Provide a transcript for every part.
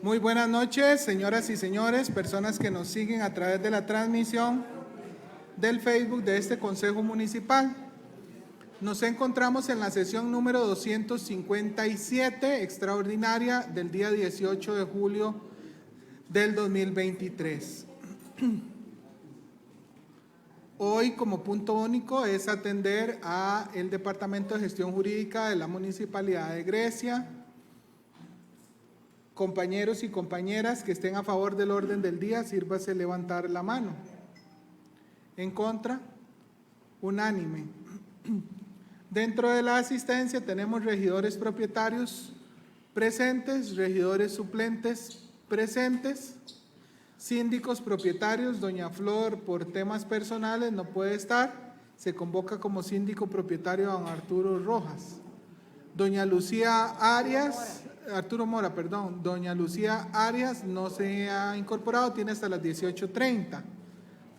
Muy buenas noches, señoras y señores, personas que nos siguen a través de la transmisión del Facebook de este Consejo Municipal. Nos encontramos en la sesión número 257, extraordinaria, del día 18 de julio del 2023. Hoy, como punto único, es atender a el Departamento de Gestión Jurídica de la Municipalidad de Grecia. Compañeros y compañeras que estén a favor del orden del día, sírvase levantar la mano. En contra, unánime. Dentro de la asistencia tenemos regidores propietarios presentes, regidores suplentes presentes, síndicos propietarios. Doña Flor, por temas personales, no puede estar. Se convoca como síndico propietario a don Arturo Rojas. Doña Lucía Arias, Arturo Mora, perdón. Doña Lucía Arias no se ha incorporado, tiene hasta las 18:30.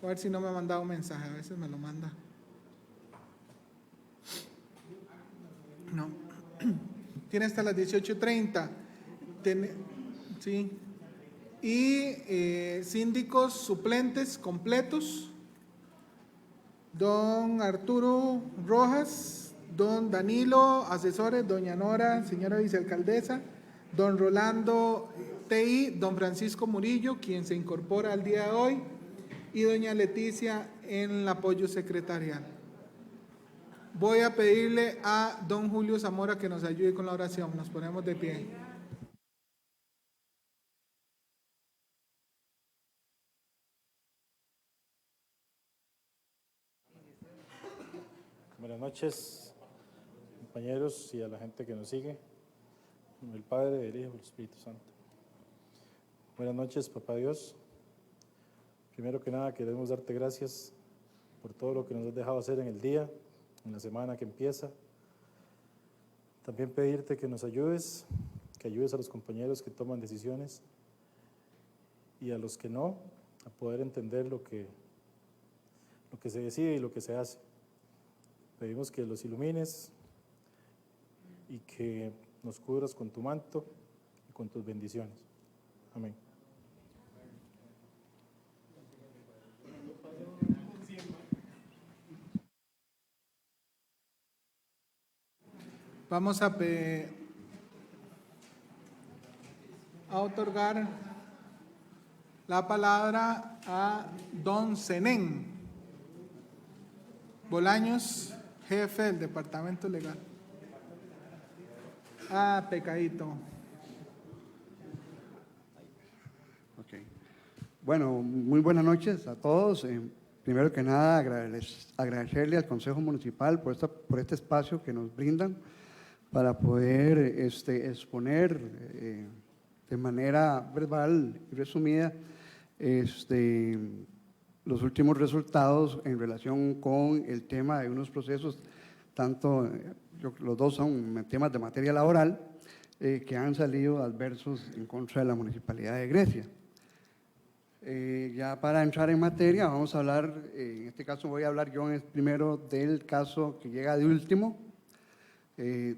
A ver si no me ha mandado un mensaje, a veces me lo manda. No. Tiene hasta las 18:30. Sí. Y síndicos suplentes completos. Don Arturo Rojas, don Danilo, asesores, doña Nora, señora vicealcaldesa, don Rolando TI, don Francisco Murillo, quien se incorpora al día de hoy, y doña Leticia en el apoyo secretarial. Voy a pedirle a don Julio Zamora que nos ayude con la oración. Nos ponemos de pie. Buenas noches, compañeros, y a la gente que nos sigue. En el Padre, del Hijo y del Espíritu Santo. Buenas noches, Papá Dios. Primero que nada, queremos darte gracias por todo lo que nos has dejado hacer en el día, en la semana que empieza. También pedirte que nos ayudes, que ayudes a los compañeros que toman decisiones y a los que no, a poder entender lo que se decide y lo que se hace. Pedimos que los ilumines y que nos cubras con tu manto y con tus bendiciones. Amén. Vamos a otorgar la palabra a don Zenén Bolaños, jefe del Departamento Legal. Pecadito. Okay. Bueno, muy buenas noches a todos. Primero que nada, agradecerle al Consejo Municipal por este espacio que nos brindan para poder exponer de manera verbal y resumida los últimos resultados en relación con el tema de unos procesos, los dos son temas de materia laboral, que han salido adversos en contra de la Municipalidad de Grecia. Ya para entrar en materia, vamos a hablar, en este caso voy a hablar yo primero del caso que llega de último,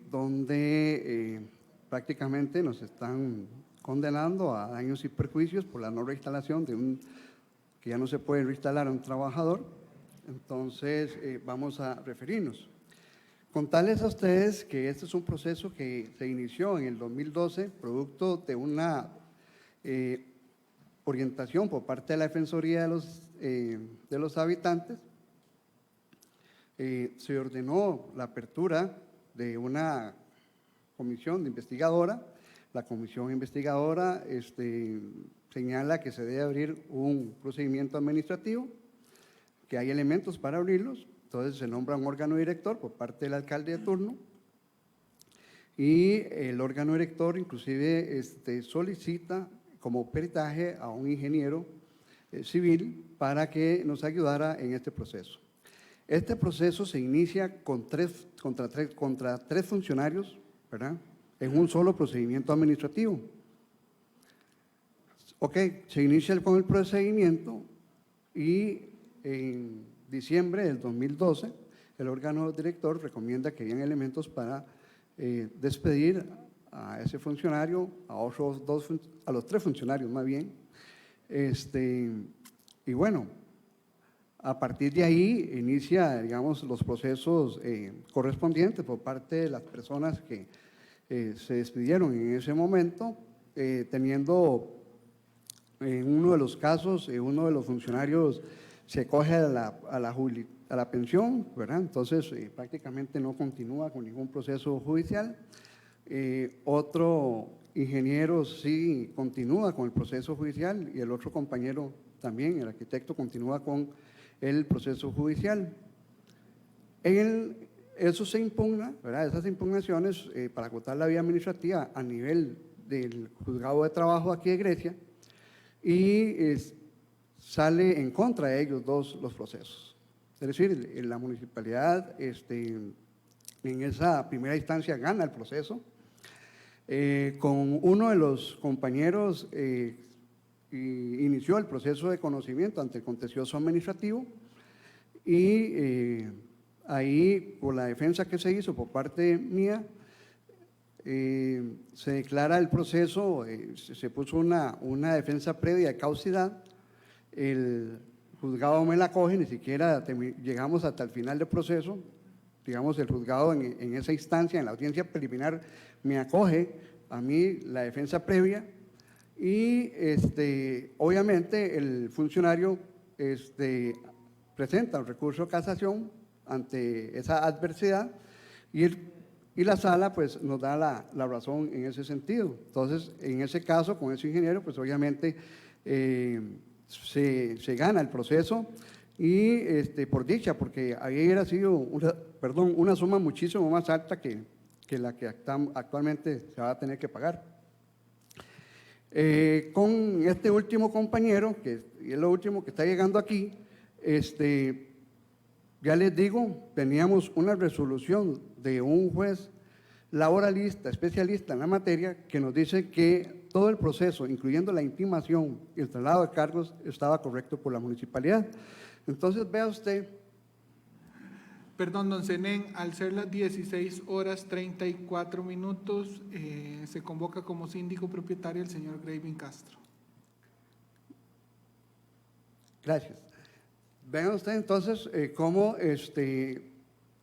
donde prácticamente nos están condenando a daños y perjuicios por la no reinstalación que ya no se puede reinstalar a un trabajador. Entonces vamos a referirnos. Contarles a ustedes que este es un proceso que se inició en el 2012, producto de una orientación por parte de la Defensoría de los habitantes. Se ordenó la apertura de una comisión investigadora. La comisión investigadora señala que se debe abrir un procedimiento administrativo, que hay elementos para abrirlos. Entonces se nombra un órgano director por parte del alcalde de turno, y el órgano director inclusive solicita como peritaje a un ingeniero civil para que nos ayudara en este proceso. Este proceso se inicia contra tres funcionarios, ¿verdad?, en un solo procedimiento administrativo. Ok, se inicia con el procedimiento y en diciembre del 2012 el órgano director recomienda que hayan elementos para despedir a ese funcionario, a los 3 funcionarios más bien. Y bueno, a partir de ahí inicia, digamos, los procesos correspondientes por parte de las personas que se despidieron en ese momento, teniendo en uno de los casos, uno de los funcionarios se acoge a la pensión, ¿verdad? Entonces, prácticamente no continúa con ningún proceso judicial. Otro ingeniero sí continúa con el proceso judicial y el otro compañero también, el arquitecto, continúa con el proceso judicial. Eso se impugna, ¿verdad? Esas impugnaciones para agotar la vía administrativa a nivel del juzgado de trabajo aquí de Grecia y sale en contra de ellos dos los procesos. Es decir, la municipalidad en esa primera instancia gana el proceso. Con uno de los compañeros inició el proceso de conocimiento ante el contencioso administrativo y ahí, por la defensa que se hizo por parte mía, se declara el proceso, se puso una defensa previa de causidad, el juzgado me la acoge, ni siquiera llegamos hasta el final del proceso, digamos, el juzgado en esa instancia, en la audiencia preliminar, me acoge a mí la defensa previa y obviamente el funcionario presenta un recurso de casación ante esa adversidad y la sala pues nos da la razón en ese sentido. Entonces, en ese caso, con ese ingeniero, pues obviamente se gana el proceso y por dicha, porque ahí hubiera sido una suma muchísimo más alta que la que actualmente se va a tener que pagar. Con este último compañero, que es lo último que está llegando aquí, ya les digo, teníamos una resolución de un juez laboralista, especialista en la materia, que nos dice que todo el proceso, incluyendo la intimación y el traslado de cargos, estaba correcto por la municipalidad. Entonces, vea usted. Perdón, don Zenén, al ser las 16:34, se convoca como síndico propietario el señor Gravin Castro. Gracias. Vean ustedes entonces cómo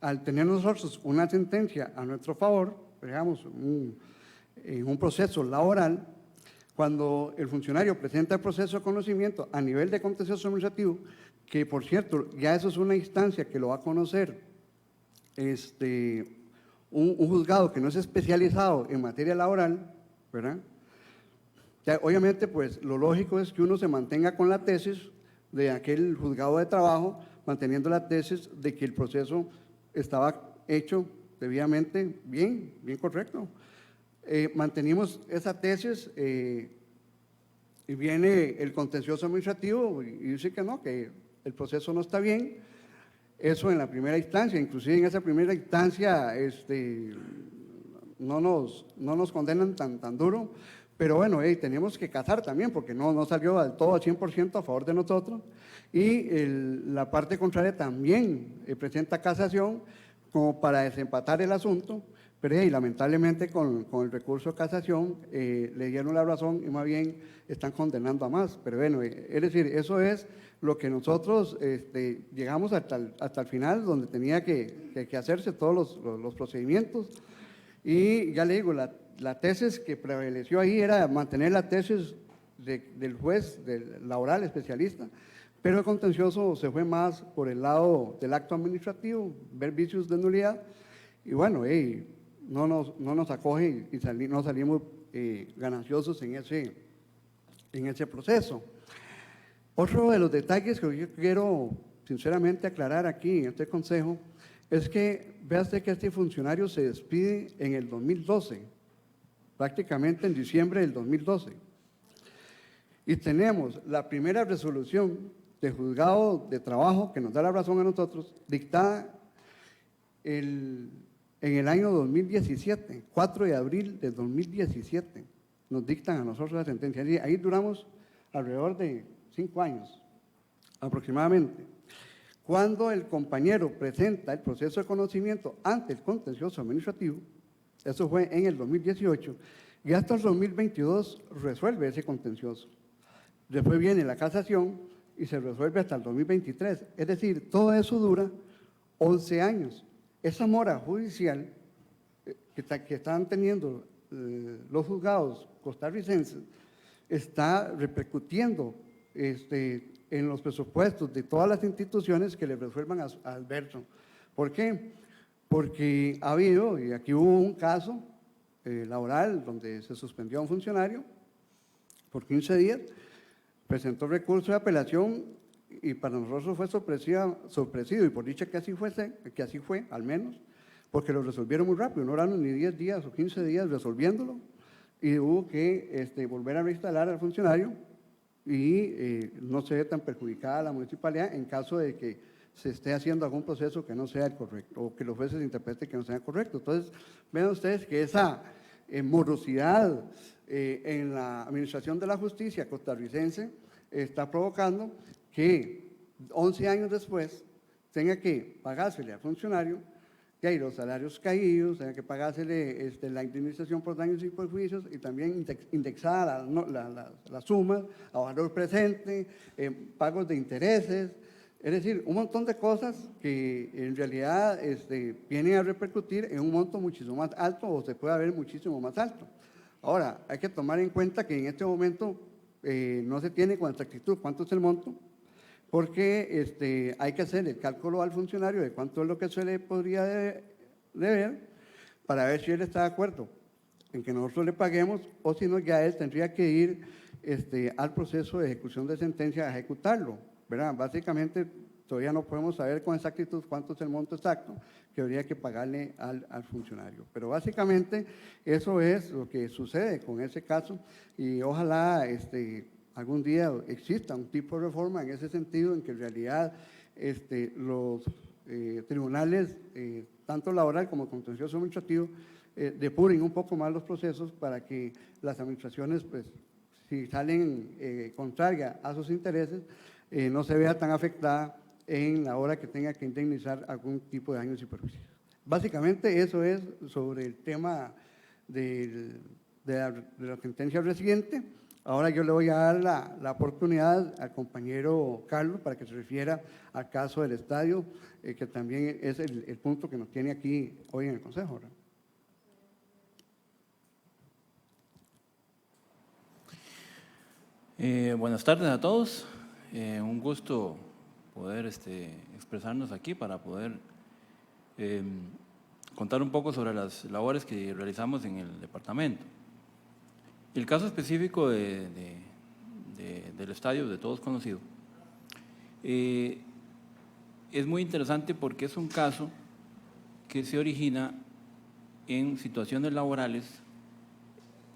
al tener nosotros una sentencia a nuestro favor, digamos, en un proceso laboral, cuando el funcionario presenta el proceso de conocimiento a nivel de contencioso administrativo, que por cierto, ya eso es una instancia que lo va a conocer un juzgado que no es especializado en materia laboral, ¿verdad? Ya, obviamente, pues lo lógico es que uno se mantenga con la tesis de aquel juzgado de trabajo, manteniendo la tesis de que el proceso estaba hecho debidamente bien correcto. Mantenimos esa tesis y viene el contencioso administrativo y dice que no, que el proceso no está bien. Eso en la primera instancia, inclusive en esa primera instancia no nos condenan tan duro. Pero bueno, tenemos que casar también, porque no salió del todo al 100% a favor de nosotros. Y la parte contraria también presenta casación como para desempatar el asunto, pero lamentablemente con el recurso de casación le dieron la razón y más bien están condenando a más. Pero bueno, es decir, eso es lo que nosotros llegamos hasta el final, donde tenía que hacerse todos los procedimientos. Y ya le digo, la tesis que prevaleció ahí era mantener la tesis del juez del laboral especialista, pero el contencioso se fue más por el lado del acto administrativo, ver vicios de nulidad, y bueno, no nos acoge y no salimos gananciosos en ese proceso. Otro de los detalles que yo quiero sinceramente aclarar aquí en este consejo es que vea usted que este funcionario se despide en el 2012, prácticamente en diciembre del 2012. Y tenemos la primera resolución del juzgado de trabajo que nos da la razón a nosotros, dictada en el año 2017, 4 de abril de 2017, nos dictan a nosotros la sentencia. Ahí duramos alrededor de 5 años aproximadamente. Cuando el compañero presenta el proceso de conocimiento ante el contencioso administrativo, Eso fue en el 2018 y hasta el 2022 resuelve ese contencioso. Después viene la casación y se resuelve hasta el 2023. Es decir, todo eso dura 11 años. Esa mora judicial que están teniendo los juzgados costarricenses está repercutiendo en los presupuestos de todas las instituciones que le resuelvan a Alberto. ¿Por qué? Porque ha habido, y aquí hubo un caso laboral donde se suspendió a un funcionario por 15 días, presentó recurso de apelación y para nosotros fue sorpresivo, y por dicha que así fue, al menos, porque lo resolvieron muy rápido, no eran ni 10 días o 15 días resolviéndolo, y hubo que volver a reinstalar al funcionario y no se ve tan perjudicada la municipalidad en caso de que se esté haciendo algún proceso que no sea el correcto o que los jueces interpreten que no sea correcto. Entonces, vean ustedes que esa morosidad en la administración de la justicia costarricense está provocando que 11 años después tenga que pagársele al funcionario que hay los salarios caídos, tenga que pagársele la indemnización por daños y perjuicios y también indexada las sumas a valor presente, pagos de intereses, es decir, un montón de cosas que en realidad vienen a repercutir en un monto muchísimo más alto o se puede ver muchísimo más alto. Ahora, hay que tomar en cuenta que en este momento no se tiene con exactitud cuánto es el monto, porque hay que hacer el cálculo al funcionario de cuánto es lo que se le podría deber para ver si él está de acuerdo en que nosotros le paguemos o si no ya él tendría que ir al proceso de ejecución de sentencia a ejecutarlo, ¿verdad? Básicamente todavía no podemos saber con exactitud cuánto es el monto exacto que habría que pagarle al funcionario. Pero básicamente eso es lo que sucede con ese caso y ojalá algún día exista un tipo de reforma en ese sentido, en que en realidad los tribunales, tanto laboral como contencioso administrativo, depuren un poco más los procesos para que las administraciones, pues, si salen contrarias a sus intereses, no se vea tan afectada en la hora que tenga que indemnizar algún tipo de daños y perjuicios. Básicamente eso es sobre el tema de la sentencia reciente. Ahora yo le voy a dar la oportunidad al compañero Carlos para que se refiera al caso del estadio, que también es el punto que nos tiene aquí hoy en el Consejo, ¿verdad? Buenas tardes a todos. Un gusto poder expresarnos aquí para poder contar un poco sobre las labores que realizamos en el departamento. El caso específico del estadio, de todos conocido, es muy interesante porque es un caso que se origina en situaciones laborales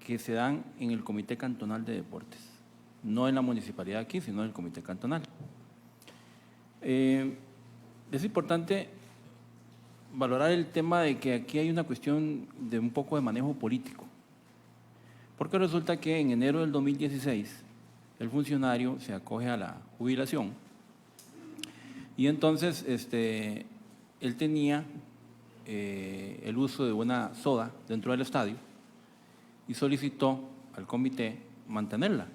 que se dan en el Comité Cantonal de Deportes, no en la municipalidad aquí, sino en el Comité Cantonal. Es importante valorar el tema de que aquí hay una cuestión de un poco de manejo político, porque resulta que en enero del 2016 el funcionario se acoge a la jubilación y entonces él tenía el uso de una soda dentro del estadio y solicitó al comité mantenerla.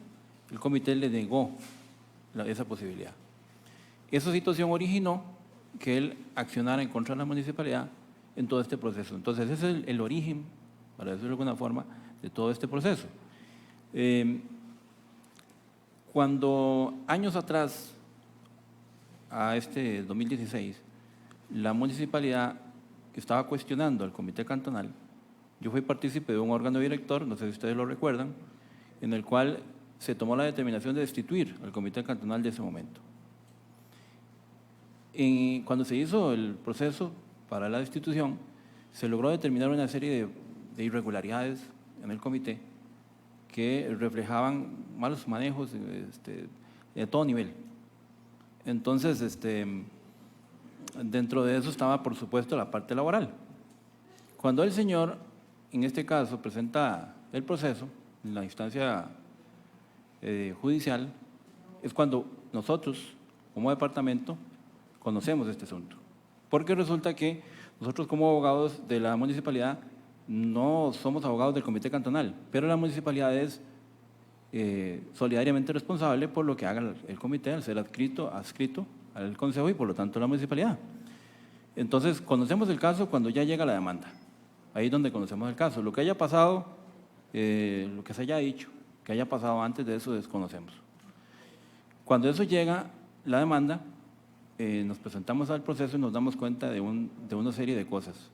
El comité le negó esa posibilidad. Esa situación originó que él accionara en contra de la municipalidad en todo este proceso. Entonces, ese es el origen, para decirlo de alguna forma, de todo este proceso. Cuando años atrás, a 2016, la municipalidad estaba cuestionando al comité cantonal, yo fui partícipe de un órgano director, no sé si ustedes lo recuerdan, en el cual se tomó la determinación de destituir al comité cantonal de ese momento. Cuando se hizo el proceso para la destitución, se logró determinar una serie de irregularidades en el comité que reflejaban malos manejos de todo nivel. Entonces, dentro de eso estaba, por supuesto, la parte laboral. Cuando el señor, en este caso, presenta el proceso en la instancia judicial, es cuando nosotros, como departamento, conocemos este asunto. Porque resulta que nosotros, como abogados de la municipalidad, no somos abogados del comité cantonal, pero la municipalidad es solidariamente responsable por lo que haga el comité al ser adscrito al consejo y por lo tanto la municipalidad. Entonces, conocemos el caso cuando ya llega la demanda. Ahí es donde conocemos el caso. Lo que haya pasado, lo que se haya dicho, que haya pasado antes de eso, desconocemos. Cuando eso llega, la demanda, nos presentamos al proceso y nos damos cuenta de una serie de cosas.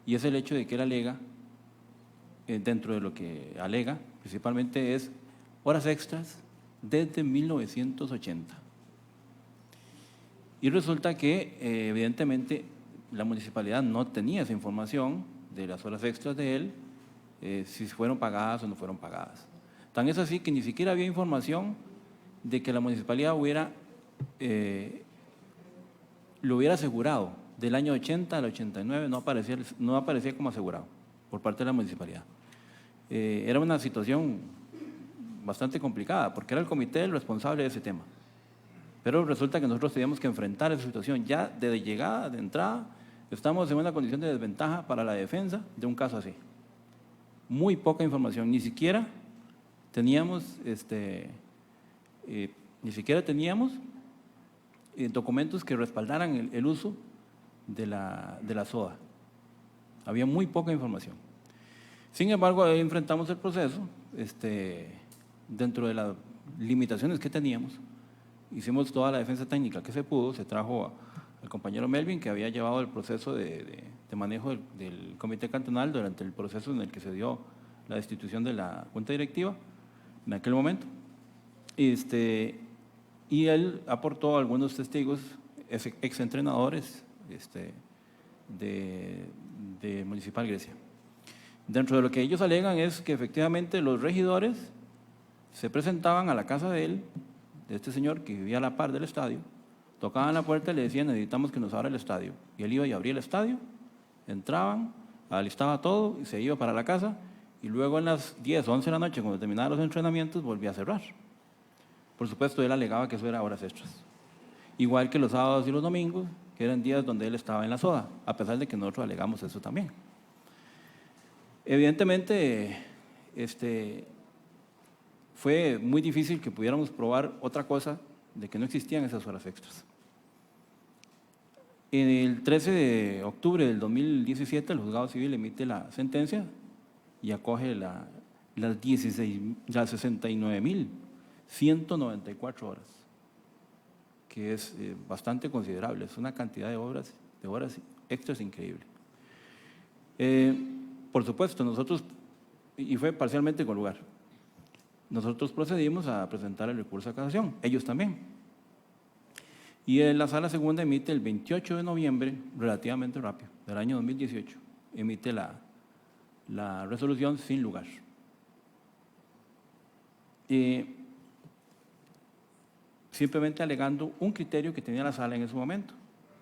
Y es el hecho de que él alega, dentro de lo que alega, principalmente es horas extras desde 1980. Y resulta que, evidentemente, la municipalidad no tenía esa información de las horas extras de él, si fueron pagadas o no fueron pagadas. Tan es así que ni siquiera había información de que la municipalidad lo hubiera asegurado. Del año 80 al 89 no aparecía como asegurado por parte de la municipalidad. Era una situación bastante complicada, porque era el comité el responsable de ese tema. Pero resulta que nosotros teníamos que enfrentar esa situación ya de llegada, de entrada. Estamos en una condición de desventaja para la defensa de un caso así. Muy poca información, ni siquiera teníamos documentos que respaldaran el uso de la SOA. Había muy poca información. Sin embargo, ahí enfrentamos el proceso, dentro de las limitaciones que teníamos. Hicimos toda la defensa técnica que se pudo, se trajo al compañero Melvin, que había llevado el proceso de manejo del comité cantonal durante el proceso en el que se dio la destitución de la junta directiva en aquel momento. Y él aportó algunos testigos, exentrenadores de Municipal Grecia. Dentro de lo que ellos alegan es que efectivamente los regidores se presentaban a la casa de él, de este señor que vivía a la par del estadio, tocaban la puerta y le decían: necesitamos que nos abra el estadio. Y él iba y abría el estadio, entraban, alistaba todo y se iba para la casa, y luego en las 10, 11 de la noche, cuando terminaban los entrenamientos, volvía a cerrar. Por supuesto, él alegaba que eso era horas extras. Igual que los sábados y los domingos, que eran días donde él estaba en la SODA, a pesar de que nosotros alegamos eso también. Evidentemente, fue muy difícil que pudiéramos probar otra cosa de que no existían esas horas extras. En el 13 de octubre del 2017, el juzgado civil emite la sentencia y acoge las 69.194 horas, que es bastante considerable, es una cantidad de horas extras increíble. Por supuesto, nosotros, y fue parcialmente con lugar, nosotros procedimos a presentar el recurso de casación, ellos también. Y en la sala segunda emite el 28 de noviembre, relativamente rápido, del año 2018, emite la resolución sin lugar. Simplemente alegando un criterio que tenía la sala en ese momento.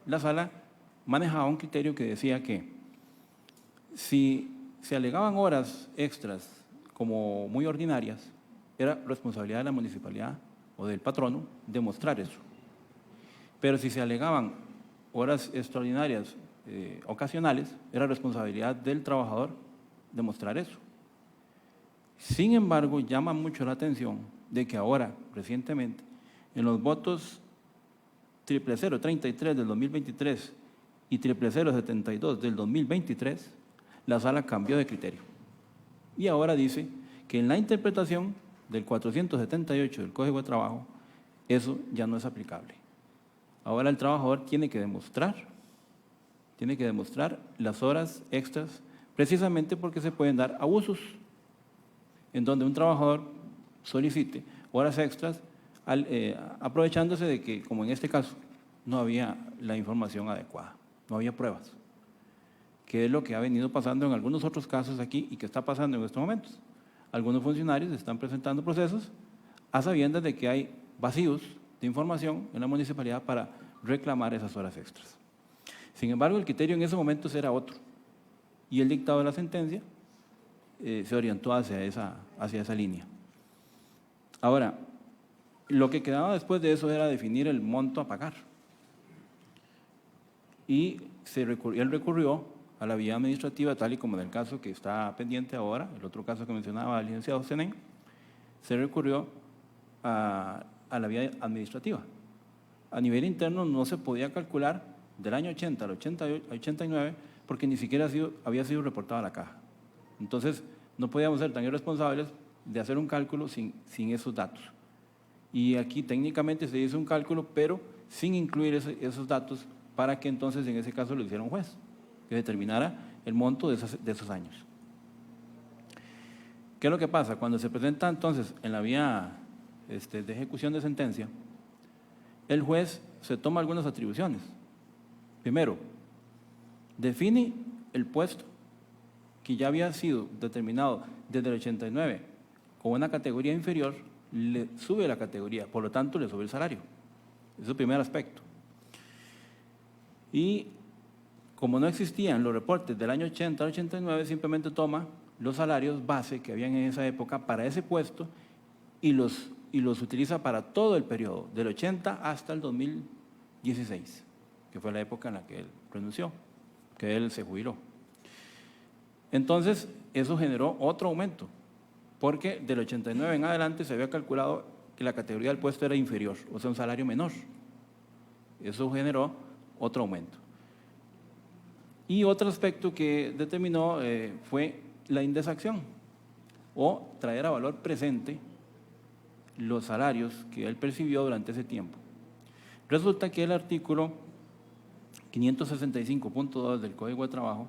La sala manejaba un criterio que decía que si se alegaban horas extras como muy ordinarias, era responsabilidad de la municipalidad o del patrono demostrar eso. Pero si se alegaban horas extraordinarias ocasionales, era responsabilidad del trabajador demostrar eso. Sin embargo, llama mucho la atención de que ahora, recientemente, en los votos 00033 del 2023 y 00072 del 2023, la sala cambió de criterio. Y ahora dice que en la interpretación del 478 del Código de Trabajo, eso ya no es aplicable. Ahora el trabajador tiene que demostrar las horas extras, precisamente porque se pueden dar abusos, en donde un trabajador solicite horas extras aprovechándose de que, como en este caso, no había la información adecuada, no había pruebas, que es lo que ha venido pasando en algunos otros casos aquí y que está pasando en estos momentos. Algunos funcionarios están presentando procesos a sabiendas de que hay vacíos de información en la municipalidad para reclamar esas horas extras. Sin embargo, el criterio en ese momento era otro, y el dictado de la sentencia se orientó hacia esa línea. Ahora, lo que quedaba después de eso era definir el monto a pagar. Y él recurrió a la vía administrativa, tal y como en el caso que está pendiente ahora, el otro caso que mencionaba el licenciado Zenén, se recurrió a la vía administrativa. A nivel interno no se podía calcular del año 80 al 89 porque ni siquiera había sido reportada a la caja. Entonces, no podíamos ser tan irresponsables de hacer un cálculo sin esos datos. Y aquí técnicamente se hizo un cálculo, pero sin incluir esos datos para que entonces en ese caso lo hiciera un juez, que determinara el monto de esos años. ¿Qué es lo que pasa? Cuando se presenta entonces en la vía de ejecución de sentencia, el juez se toma algunas atribuciones. Primero, define el puesto que ya había sido determinado desde el 89 con una categoría inferior, le sube la categoría, por lo tanto le sube el salario. Ese es el primer aspecto. Y como no existían los reportes del año 80 al 89, simplemente toma los salarios base que habían en esa época para ese puesto y los utiliza para todo el periodo, del 80 hasta el 2016, que fue la época en la que él renunció, que él se jubiló. Entonces, eso generó otro aumento, porque del 89 en adelante se había calculado que la categoría del puesto era inferior, o sea, un salario menor. Eso generó otro aumento. Y otro aspecto que determinó fue la indexación, o traer a valor presente los salarios que él percibió durante ese tiempo. Resulta que el artículo 565.2 del Código de Trabajo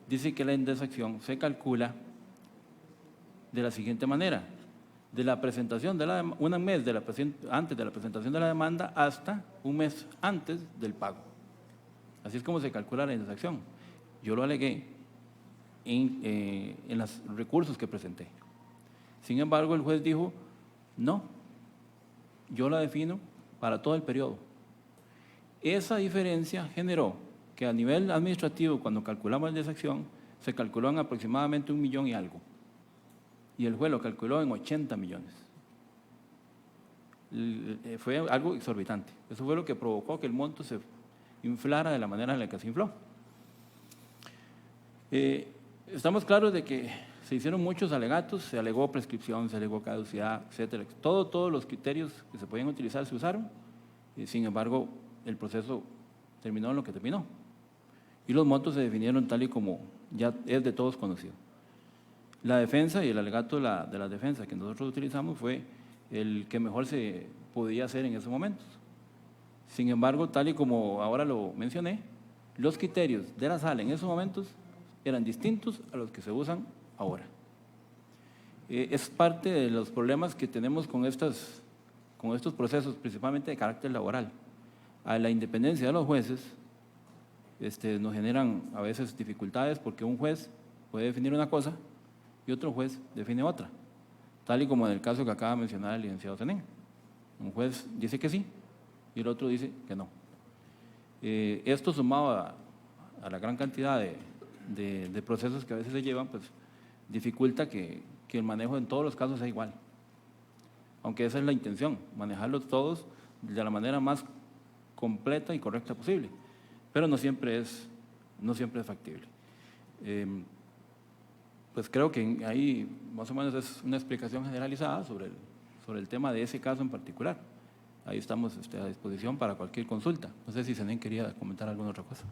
dice que la indexación se calcula de la siguiente manera: de la presentación de un mes antes de la presentación de la demanda hasta un mes antes del pago. Así es como se calcula la indexación. Yo lo alegué en los recursos que presenté. Sin embargo, el juez dijo, no, yo la defino para todo el periodo. Esa diferencia generó que a nivel administrativo, cuando calculamos la indexación, se calculó en aproximadamente 1 millón y algo. Y el juez lo calculó en 80 millones. Fue algo exorbitante. Eso fue lo que provocó que el monto se inflara de la manera en la que se infló. Estamos claros de que se hicieron muchos alegatos, se alegó prescripción, se alegó caducidad, etcétera. Todos los criterios que se podían utilizar se usaron, y sin embargo, el proceso terminó en lo que terminó. Y los montos se definieron tal y como ya es de todos conocido. La defensa y el alegato de la defensa que nosotros utilizamos fue el que mejor se podía hacer en esos momentos. Sin embargo, tal y como ahora lo mencioné, los criterios de la sala en esos momentos eran distintos a los que se usan ahora. Es parte de los problemas que tenemos con estos procesos, principalmente de carácter laboral. A la independencia de los jueces nos generan a veces dificultades porque un juez puede definir una cosa y otro juez define otra, tal y como en el caso que acaba de mencionar el licenciado Zenén. Un juez dice que sí y el otro dice que no. Esto sumado a la gran cantidad de procesos que a veces se llevan, pues dificulta que el manejo en todos los casos sea igual. Aunque esa es la intención, manejarlos todos de la manera más completa y correcta posible, pero no siempre es factible. Pues creo que ahí más o menos es una explicación generalizada sobre el tema de ese caso en particular. Ahí estamos a disposición para cualquier consulta. No sé si Zenén quería comentar alguna otra cosa.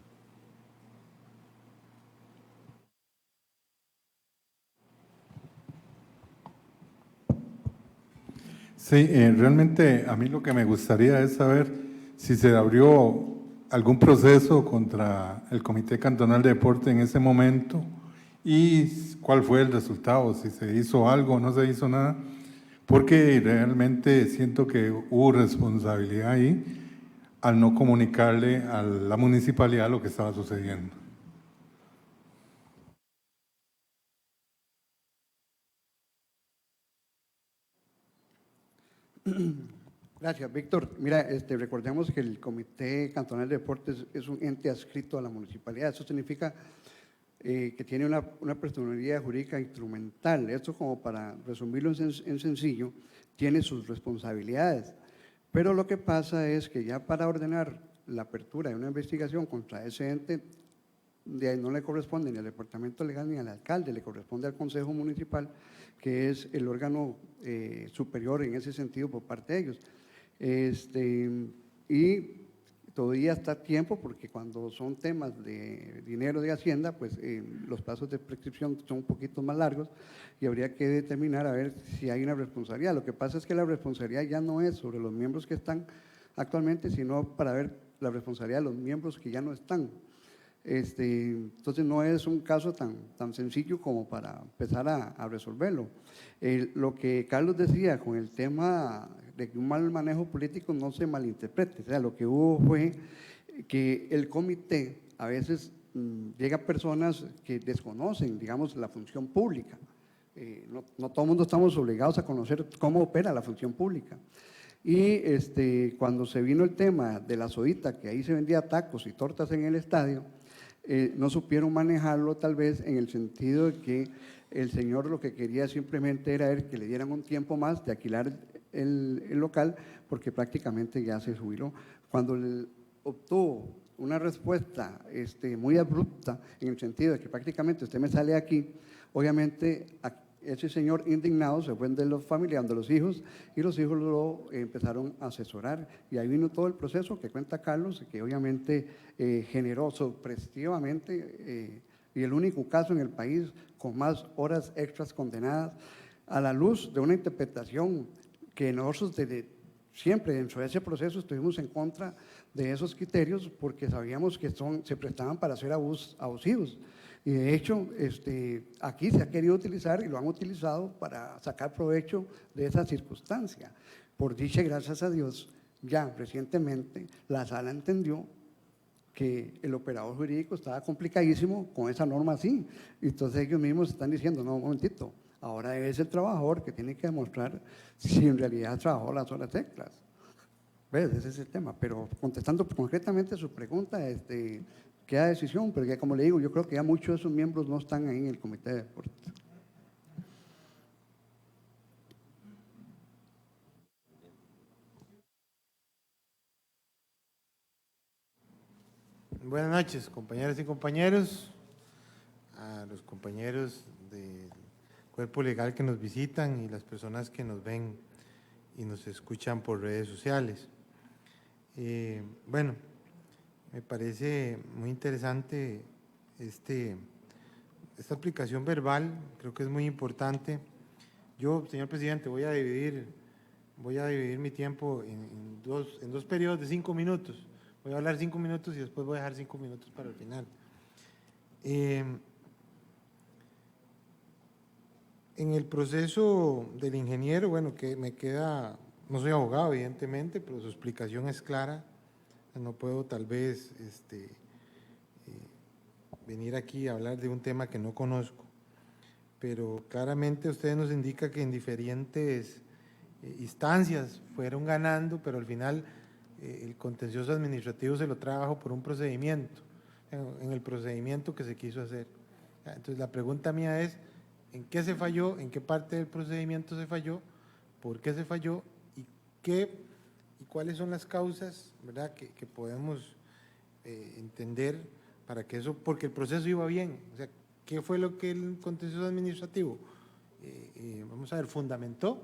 Sí, realmente a mí lo que me gustaría es saber si se abrió algún proceso contra el Comité Cantonal de Deporte en ese momento y cuál fue el resultado, si se hizo algo o no se hizo nada, porque realmente siento que hubo responsabilidad ahí al no comunicarle a la municipalidad lo que estaba sucediendo. Gracias, Víctor. Mira, recordemos que el Comité Cantonal de Deportes es un ente adscrito a la municipalidad. Eso significa que tiene una personalidad jurídica instrumental. Esto, como para resumirlo en sencillo, tiene sus responsabilidades. Pero lo que pasa es que ya para ordenar la apertura de una investigación contra ese ente, de ahí no le corresponde ni al departamento legal ni al alcalde, le corresponde al Consejo Municipal, que es el órgano superior en ese sentido por parte de ellos. Y todavía está a tiempo, porque cuando son temas de dinero de Hacienda, pues los plazos de prescripción son un poquito más largos y habría que determinar a ver si hay una responsabilidad. Lo que pasa es que la responsabilidad ya no es sobre los miembros que están actualmente, sino para ver la responsabilidad de los miembros que ya no están. Entonces no es un caso tan sencillo como para empezar a resolverlo. Lo que Carlos decía con el tema de que un mal manejo político no se malinterprete, o sea, lo que hubo fue que el comité a veces llega personas que desconocen, digamos, la función pública. No todo el mundo estamos obligados a conocer cómo opera la función pública. Y cuando se vino el tema de la sodita, que ahí se vendía tacos y tortas en el estadio, no supieron manejarlo tal vez en el sentido de que el señor lo que quería simplemente era que le dieran un tiempo más de alquilar el local, porque prácticamente ya se jubiló. Cuando obtuvo una respuesta muy abrupta, en el sentido de que prácticamente usted me sale aquí, obviamente ese señor indignado se fue de los familiares, de los hijos, y los hijos lo empezaron a asesorar, y ahí vino todo el proceso que cuenta Carlos, que obviamente generó sorpresivamente, y el único caso en el país con más horas extras condenadas, a la luz de una interpretación que nosotros siempre dentro de ese proceso estuvimos en contra de esos criterios, porque sabíamos que se prestaban para ser abusivos. Y de hecho, aquí se ha querido utilizar y lo han utilizado para sacar provecho de esa circunstancia. Por dicha, gracias a Dios, ya recientemente la sala entendió que el operador jurídico estaba complicadísimo con esa norma así. Entonces ellos mismos están diciendo, no, un momentito, ahora es el trabajador que tiene que demostrar si en realidad trabajó las horas extras. ¿Ves? Ese es el tema. Pero contestando concretamente su pregunta, queda decisión, porque como le digo, yo creo que ya muchos de esos miembros no están ahí en el comité de deportes. Buenas noches, compañeras y compañeros, a los compañeros del cuerpo legal que nos visitan y las personas que nos ven y nos escuchan por redes sociales. Bueno, me parece muy interesante esta aplicación verbal, creo que es muy importante. Yo, señor presidente, voy a dividir mi tiempo en dos periodos de 5 minutos. Voy a hablar 5 minutos y después voy a dejar 5 minutos para el final. En el proceso del ingeniero, bueno, que me queda, no soy abogado evidentemente, pero su explicación es clara. No puedo tal vez venir aquí a hablar de un tema que no conozco, pero claramente usted nos indica que en diferentes instancias fueron ganando, pero al final el contencioso administrativo se lo trajo por un procedimiento, en el procedimiento que se quiso hacer. Entonces la pregunta mía es, ¿en qué se falló? ¿En qué parte del procedimiento se falló? ¿Por qué se falló? ¿Y cuáles son las causas, verdad, que podemos entender para que eso, porque el proceso iba bien? O sea, ¿qué fue lo que el contencioso administrativo, vamos a ver, fundamentó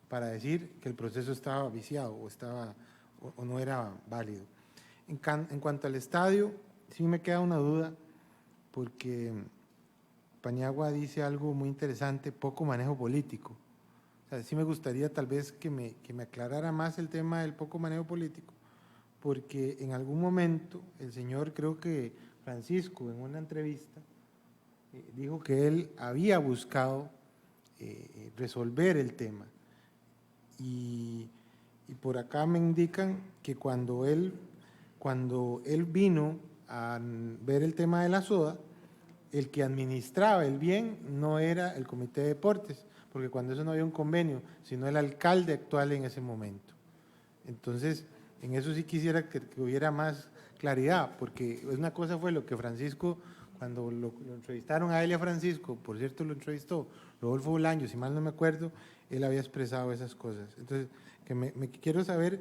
para decir que el proceso estaba viciado o no era válido? En cuanto al estadio, sí me queda una duda, porque Paniagua dice algo muy interesante, poco manejo político. O sea, sí me gustaría tal vez que me aclarara más el tema del poco manejo político, porque en algún momento el señor, creo que Francisco, en una entrevista, dijo que él había buscado resolver el tema. Y por acá me indican que cuando él vino a ver el tema de la soda, el que administraba el bien no era el comité de deportes, porque cuando eso no había un convenio, sino el alcalde actual en ese momento. Entonces, en eso sí quisiera que hubiera más claridad, porque una cosa fue lo que Francisco, cuando lo entrevistaron a él y a Francisco, por cierto lo entrevistó Rodolfo Bolaño, si mal no me acuerdo, él había expresado esas cosas. Entonces, que quiero saber,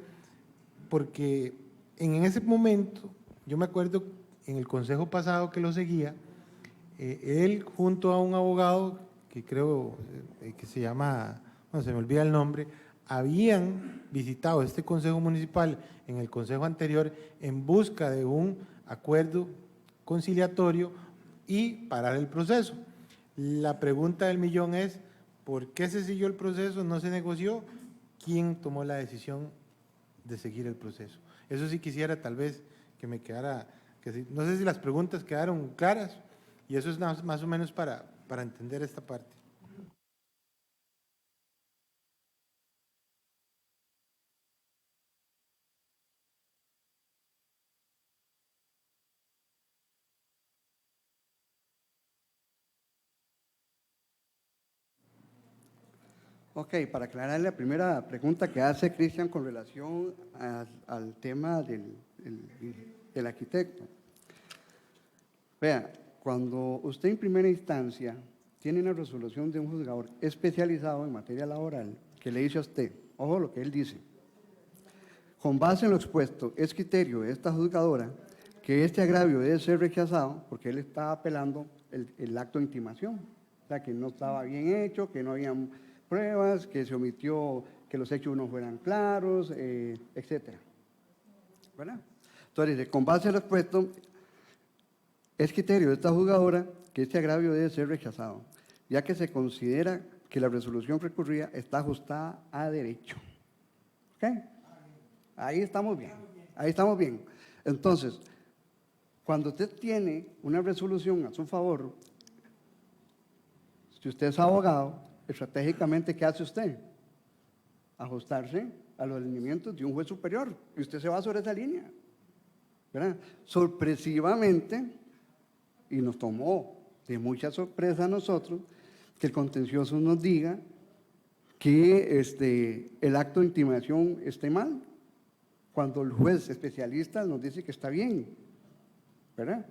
porque en ese momento, yo me acuerdo en el consejo pasado que lo seguía, él junto a un abogado que creo que se llama, bueno, se me olvida el nombre, habían visitado este consejo municipal en el consejo anterior en busca de un acuerdo conciliatorio y parar el proceso. La pregunta del millón es, ¿por qué se siguió el proceso? ¿No se negoció? ¿Quién tomó la decisión de seguir el proceso? Eso sí quisiera tal vez que me quedara, no sé si las preguntas quedaron claras, y eso es más o menos para entender esta parte. Ok, para aclarar la primera pregunta que hace Cristian con relación al tema del arquitecto. Vea, cuando usted en primera instancia tiene una resolución de un juzgador especializado en materia laboral que le dice a usted, ojo lo que él dice, con base en lo expuesto, es criterio de esta juzgadora que este agravio debe ser rechazado porque él está apelando el acto de intimación, o sea, que no estaba bien hecho, que no habían pruebas, que se omitió que los hechos no fueran claros, etcétera. ¿Verdad? Entonces, con base en lo expuesto, es criterio de esta juzgadora que este agravio debe ser rechazado, ya que se considera que la resolución recurrida está ajustada a derecho. ¿Ok? Ahí estamos bien, ahí estamos bien. Entonces, cuando usted tiene una resolución a su favor, si usted es abogado, estratégicamente, ¿qué hace usted? Ajustarse a los lineamientos de un juez superior, y usted se va sobre esa línea, ¿verdad? Sorpresivamente, y nos tomó de mucha sorpresa a nosotros, que el contencioso nos diga que el acto de intimación esté mal, cuando el juez especialista nos dice que está bien, ¿verdad?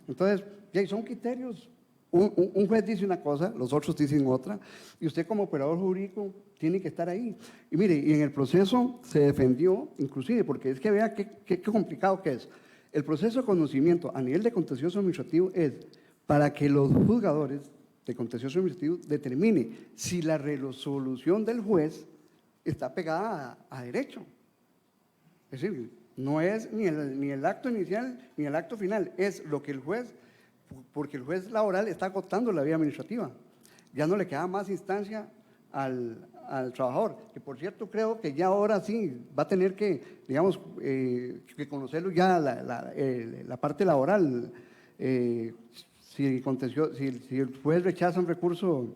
Entonces, ya son criterios. Un juez dice una cosa, los otros dicen otra, y usted como operador jurídico tiene que estar ahí. Y mire, y en el proceso se defendió, inclusive, porque es que vea qué complicado que es. El proceso de conocimiento a nivel de contencioso administrativo es para que los juzgadores de contencioso administrativo determine si la resolución del juez está pegada a derecho. Es decir, no es ni el acto inicial ni el acto final, es lo que el juez, porque el juez laboral está agotando la vía administrativa. Ya no le queda más instancia al trabajador, que por cierto creo que ya ahora sí va a tener que, digamos, que conocerlo ya la parte laboral. Si el juez rechaza un recurso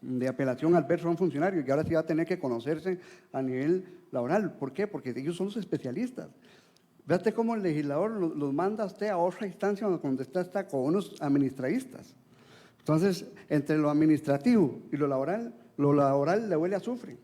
de apelación al verso a un funcionario, y ahora sí va a tener que conocerse a nivel laboral. ¿Por qué? Porque ellos son los especialistas. Véate cómo el legislador los manda a usted a otra instancia donde usted está con unos administradistas. Entonces, entre lo administrativo y lo laboral le huele a azufre.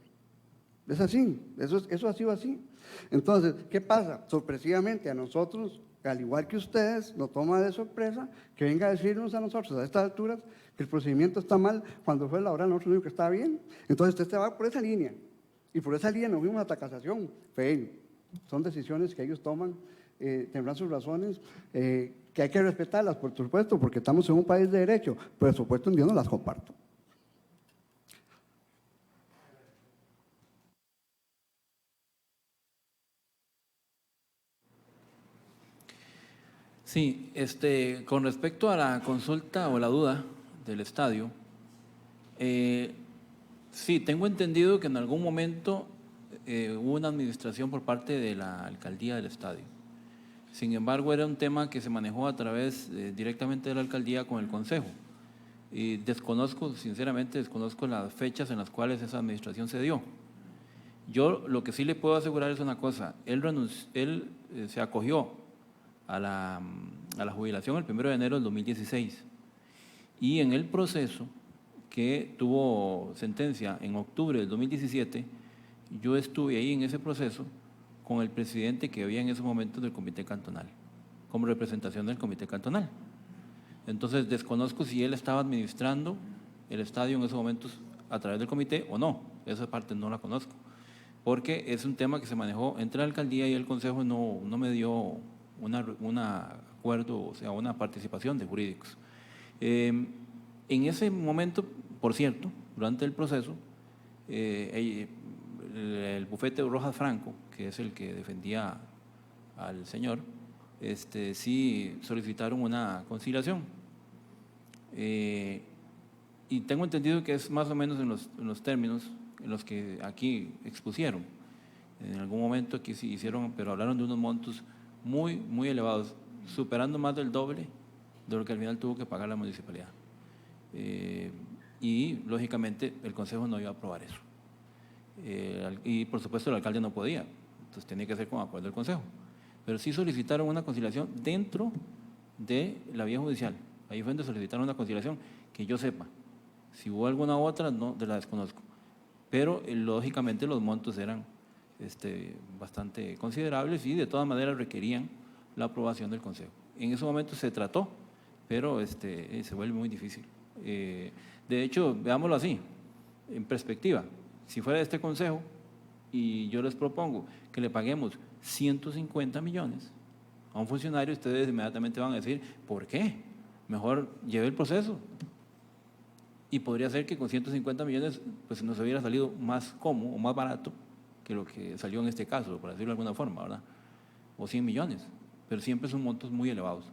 Es así, eso ha sido así. Entonces, ¿qué pasa? Sorpresivamente a nosotros, al igual que ustedes, nos toma de sorpresa que venga a decirnos a nosotros a estas alturas que el procedimiento está mal cuando fue laboral, nosotros dijimos que estaba bien. Entonces usted se va por esa línea, y por esa línea nos fuimos hasta casación. Son decisiones que ellos toman, tendrán sus razones, que hay que respetarlas, por supuesto, porque estamos en un país de derecho, pero por supuesto yo no las comparto. Sí, con respecto a la consulta o la duda del estadio, sí, tengo entendido que en algún momento hubo una administración por parte de la alcaldía del estadio. Sin embargo, era un tema que se manejó a través directamente de la alcaldía con el consejo. Y sinceramente desconozco las fechas en las cuales esa administración se dio. Yo lo que sí le puedo asegurar es una cosa, él se acogió a la jubilación el 1 de enero del 2016, y en el proceso que tuvo sentencia en octubre del 2017, yo estuve ahí en ese proceso con el presidente que había en ese momento del comité cantonal, como representación del comité cantonal. Entonces desconozco si él estaba administrando el estadio en esos momentos a través del comité o no, esa parte no la conozco, porque es un tema que se manejó entre la alcaldía y el consejo. No me dio una acuerdo, o sea, una participación de jurídicos. En ese momento, por cierto, durante el proceso, el bufete de Rojas Franco, que es el que defendía al señor, sí solicitaron una conciliación. Y tengo entendido que es más o menos en los términos en los que aquí expusieron. En algún momento aquí sí hicieron, pero hablaron de unos montos muy, muy elevados, superando más del doble de lo que al final tuvo que pagar la municipalidad. Y lógicamente el Consejo no iba a aprobar eso. Y por supuesto el alcalde no podía, entonces tenía que ser con acuerdo del Consejo. Pero sí solicitaron una conciliación dentro de la vía judicial. Ahí fue donde solicitaron una conciliación, que yo sepa. Si hubo alguna otra, no, la desconozco. Pero lógicamente los montos eran bastante considerables y de todas maneras requerían la aprobación del Consejo. En ese momento se trató, pero se vuelve muy difícil. De hecho, veámoslo así, en perspectiva, si fuera este Consejo y yo les propongo que le paguemos 150 millones a un funcionario, ustedes inmediatamente van a decir, ¿por qué? Mejor lleve el proceso. Y podría ser que con 150 millones pues nos hubiera salido más cómodo o más barato que lo que salió en este caso, por decirlo de alguna forma, ¿verdad? O 100 millones, pero siempre son montos muy elevados.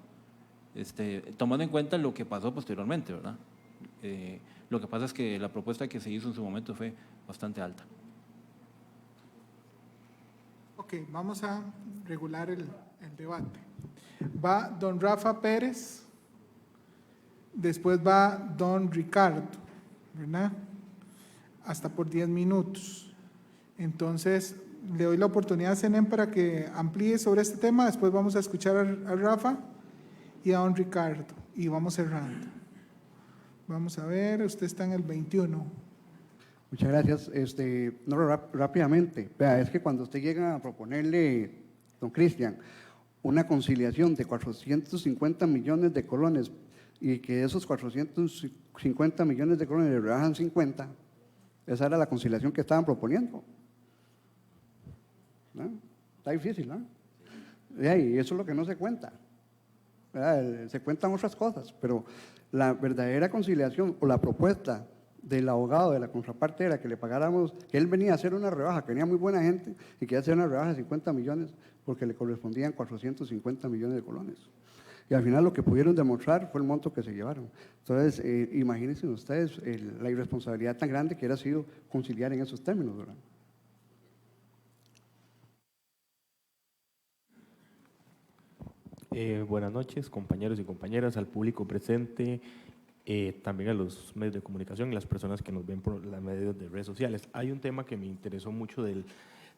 Tomando en cuenta lo que pasó posteriormente, ¿verdad? Lo que pasa es que la propuesta que se hizo en su momento fue bastante alta. Ok, vamos a regular el debate. Va don Rafa Pérez, después va don Ricardo, ¿verdad? Hasta por 10 minutos. Entonces, le doy la oportunidad a Zenén para que amplíe sobre este tema. Después vamos a escuchar a Rafa y a don Ricardo. Y vamos cerrando. Vamos a ver, usted está en el 21. Muchas gracias. Rápidamente, vea, es que cuando usted llega a proponerle, don Cristian, una conciliación de 450 millones de colones y que esos 450 millones de colones le rebajan 50, esa era la conciliación que estaban proponiendo. ¿No? Está difícil, ¿no? Y eso es lo que no se cuenta. Se cuentan otras cosas, pero la verdadera conciliación o la propuesta del abogado de la contraparte era que le pagáramos, que él venía a hacer una rebaja, que venía muy buena gente y que iba a hacer una rebaja de 50 millones porque le correspondían 450 millones de colones. Y al final lo que pudieron demostrar fue el monto que se llevaron. Entonces, imagínense ustedes la irresponsabilidad tan grande que hubiera sido conciliar en esos términos, ¿verdad? Buenas noches, compañeros y compañeras, al público presente, también a los medios de comunicación y las personas que nos ven por los medios de redes sociales. Hay un tema que me interesó mucho de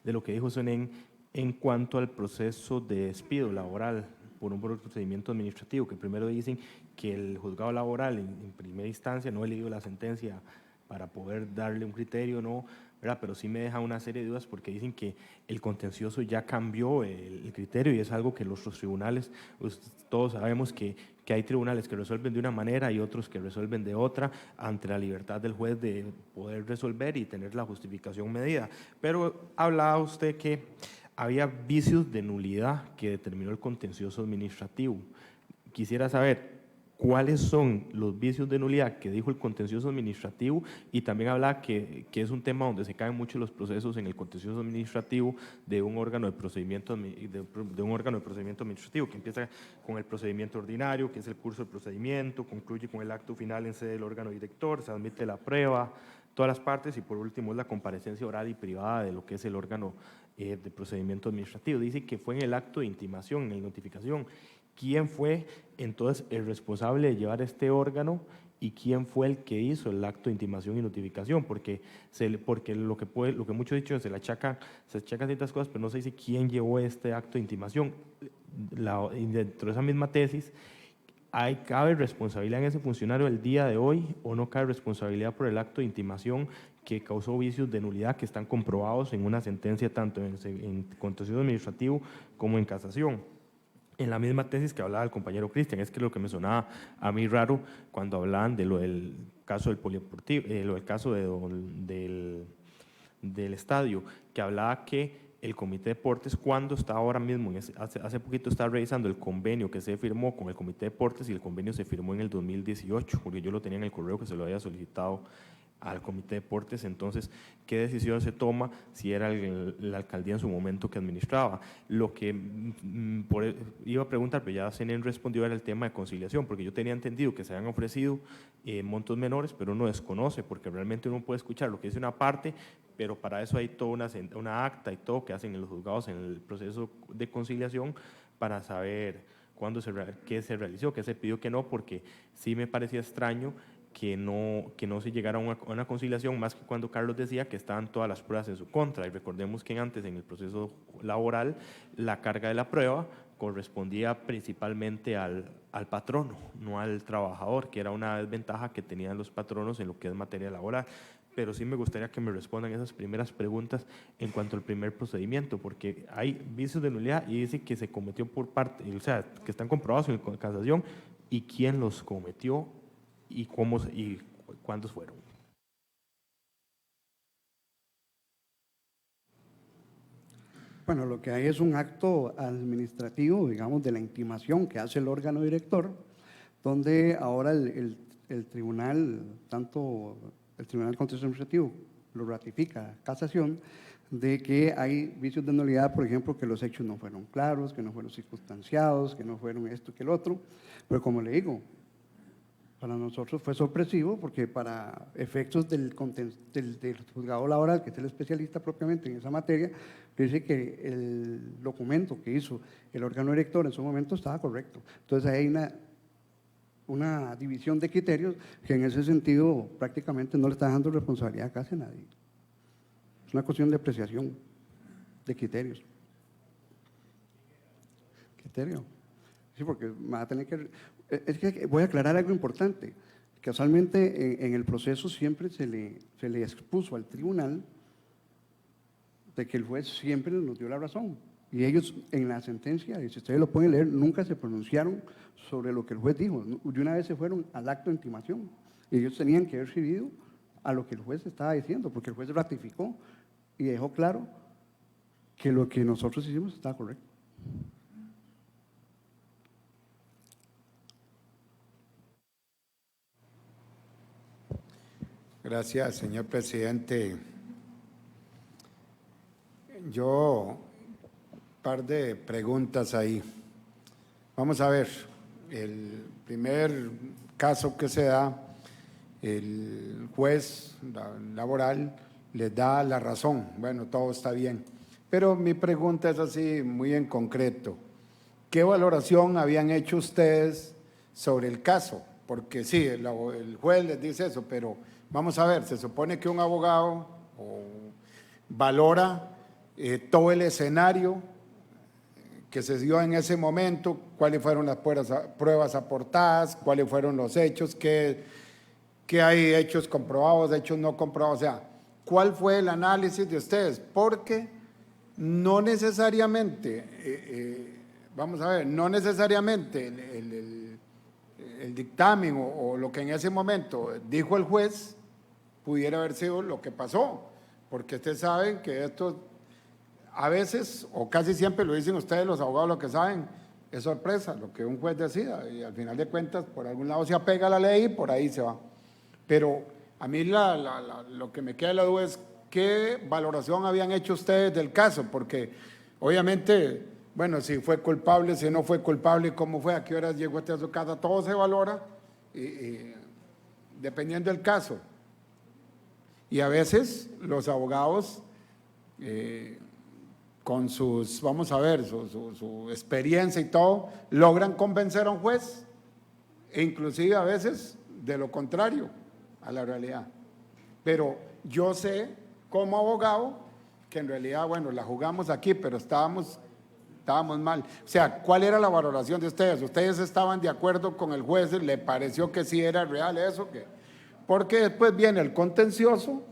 lo que dijo Zenén en cuanto al proceso de despido laboral por un procedimiento administrativo, que primero dicen que el juzgado laboral en primera instancia, no he leído la sentencia para poder darle un criterio, no, ¿verdad? Pero sí me deja una serie de dudas porque dicen que el contencioso ya cambió el criterio y es algo que los tribunales, pues, todos sabemos que hay tribunales que resuelven de una manera y otros que resuelven de otra ante la libertad del juez de poder resolver y tener la justificación medida. Pero hablaba usted que había vicios de nulidad que determinó el contencioso administrativo. Quisiera saber cuáles son los vicios de nulidad que dijo el contencioso administrativo y también habla que es un tema donde se caen mucho los procesos en el contencioso administrativo de un órgano de procedimiento administrativo que empieza con el procedimiento ordinario, que es el curso del procedimiento, concluye con el acto final en sede del órgano director, se admite la prueba, todas las partes y por último es la comparecencia oral y privada de lo que es el órgano de procedimiento administrativo. Dice que fue en el acto de intimación, en la notificación. ¿Quién fue entonces el responsable de llevar este órgano y quién fue el que hizo el acto de intimación y notificación? Porque lo que muchos han dicho se achacan ciertas cosas, pero no se dice quién llevó este acto de intimación. Dentro de esa misma tesis, ¿cabe responsabilidad en ese funcionario el día de hoy o no cabe responsabilidad por el acto de intimación que causó vicios de nulidad que están comprobados en una sentencia tanto en contencioso administrativo como en casación? En la misma tesis que hablaba el compañero Cristian, es que lo que me sonaba a mí raro cuando hablaban de lo del caso del polideportivo, lo del caso del estadio, que hablaba que el Comité de Deportes cuando está ahora mismo, hace poquito estaba revisando el convenio que se firmó con el Comité de Deportes y el convenio se firmó en el 2018, porque yo lo tenía en el correo que se lo había solicitado al Comité de Deportes. Entonces, ¿qué decisión se toma si era la alcaldía en su momento que administraba? Lo que iba a preguntar, pero ya CNN respondió, era el tema de conciliación, porque yo tenía entendido que se habían ofrecido montos menores, pero uno desconoce, porque realmente uno puede escuchar lo que dice una parte, pero para eso hay toda una acta y todo que hacen en los juzgados en el proceso de conciliación para saber qué se realizó, qué se pidió, qué no, porque sí me parecía extraño que no se llegara a una conciliación, más que cuando Carlos decía que estaban todas las pruebas en su contra. Y recordemos que antes, en el proceso laboral, la carga de la prueba correspondía principalmente al patrono, no al trabajador, que era una desventaja que tenían los patronos en lo que es materia laboral. Pero sí me gustaría que me respondan esas primeras preguntas en cuanto al primer procedimiento, porque hay vicios de nulidad y dice que se cometió por parte, o sea, que están comprobados en casación, y quién los cometió y cuántos fueron. Bueno, lo que hay es un acto administrativo, digamos, de la intimación que hace el órgano director, donde ahora el tribunal, tanto el Tribunal Contencioso Administrativo lo ratifica, casación, de que hay vicios de nulidad, por ejemplo, que los hechos no fueron claros, que no fueron circunstanciados, que no fueron esto que el otro, pero como le digo, para nosotros fue sorpresivo porque para efectos del juzgado laboral, que es el especialista propiamente en esa materia, dice que el documento que hizo el órgano director en su momento estaba correcto. Entonces hay una división de criterios que en ese sentido prácticamente no le está dejando responsabilidad casi a nadie. Es una cuestión de apreciación de criterios. ¿Criterio? Sí, porque me va a tener que… Es que voy a aclarar algo importante. Casualmente en el proceso siempre se le expuso al tribunal de que el juez siempre nos dio la razón. Y ellos en la sentencia, y si ustedes lo pueden leer, nunca se pronunciaron sobre lo que el juez dijo. De una vez se fueron al acto de intimación. Y ellos tenían que haber recibido a lo que el juez estaba diciendo, porque el juez ratificó y dejó claro que lo que nosotros hicimos estaba correcto. Gracias, señor presidente. Yo, un par de preguntas ahí. Vamos a ver, el primer caso que se da, el juez laboral les da la razón. Bueno, todo está bien. Pero mi pregunta es así, muy en concreto. ¿Qué valoración habían hecho ustedes sobre el caso? Porque sí, el juez les dice eso, pero vamos a ver, se supone que un abogado valora todo el escenario que se dio en ese momento, cuáles fueron las pruebas aportadas, cuáles fueron los hechos, qué hay hechos comprobados, hechos no comprobados, o sea, cuál fue el análisis de ustedes, porque no necesariamente, vamos a ver, no necesariamente el dictamen o lo que en ese momento dijo el juez pudiera haber sido lo que pasó, porque ustedes saben que esto a veces, o casi siempre lo dicen ustedes los abogados, lo que saben es sorpresa, lo que un juez decida, y al final de cuentas por algún lado se apega a la ley y por ahí se va. Pero a mí lo que me queda la duda es qué valoración habían hecho ustedes del caso, porque obviamente, bueno, si fue culpable, si no fue culpable, cómo fue, a qué horas llegó usted a su casa, todo se valora dependiendo del caso. Y a veces los abogados, con sus, vamos a ver, su experiencia y todo, logran convencer a un juez, e inclusive a veces de lo contrario a la realidad. Pero yo sé como abogado que en realidad, bueno, la jugamos aquí, pero estábamos mal. O sea, ¿cuál era la valoración de ustedes? ¿Ustedes estaban de acuerdo con el juez? ¿Le pareció que sí era real eso? Porque después viene el contencioso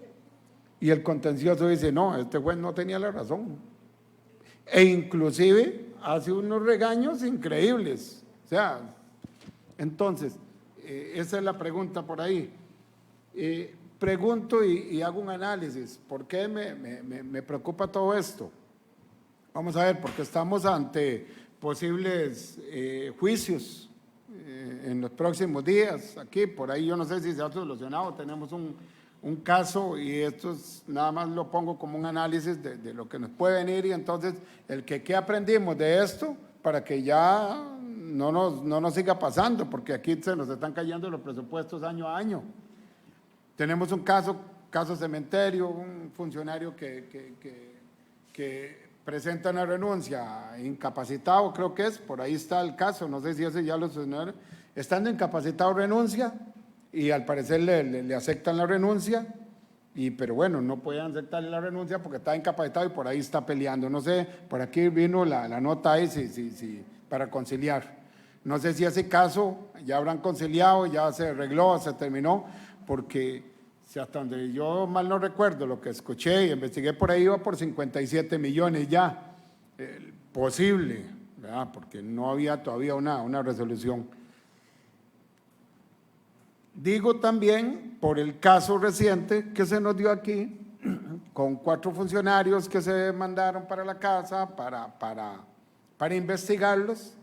y el contencioso dice, no, este juez no tenía la razón. E inclusive hace unos regaños increíbles. O sea, entonces, esa es la pregunta por ahí. Pregunto y hago un análisis. ¿Por qué me preocupa todo esto? Vamos a ver, porque estamos ante posibles juicios en los próximos días. Aquí, por ahí, yo no sé si se ha solucionado. Tenemos un caso y esto es, nada más lo pongo como un análisis de lo que nos puede venir y entonces ¿qué aprendimos de esto para que ya no nos siga pasando? Porque aquí se nos están cayendo los presupuestos año a año. Tenemos un caso Cementerio, un funcionario que presenta una renuncia, incapacitado creo que es, por ahí está el caso, no sé si ese ya lo solucionaron, estando incapacitado renuncia y al parecer le aceptan la renuncia, pero bueno, no pueden aceptarle la renuncia porque está incapacitado y por ahí está peleando. No sé, por aquí vino la nota ahí para conciliar. No sé si ese caso ya habrán conciliado, ya se arregló, se terminó, porque si hasta donde yo mal no recuerdo, lo que escuché y investigué por ahí iba por 57 millones ya, posible, ¿verdad? Porque no había todavía una resolución. Digo también por el caso reciente que se nos dio aquí, con 4 funcionarios que se mandaron para la casa para investigarlos,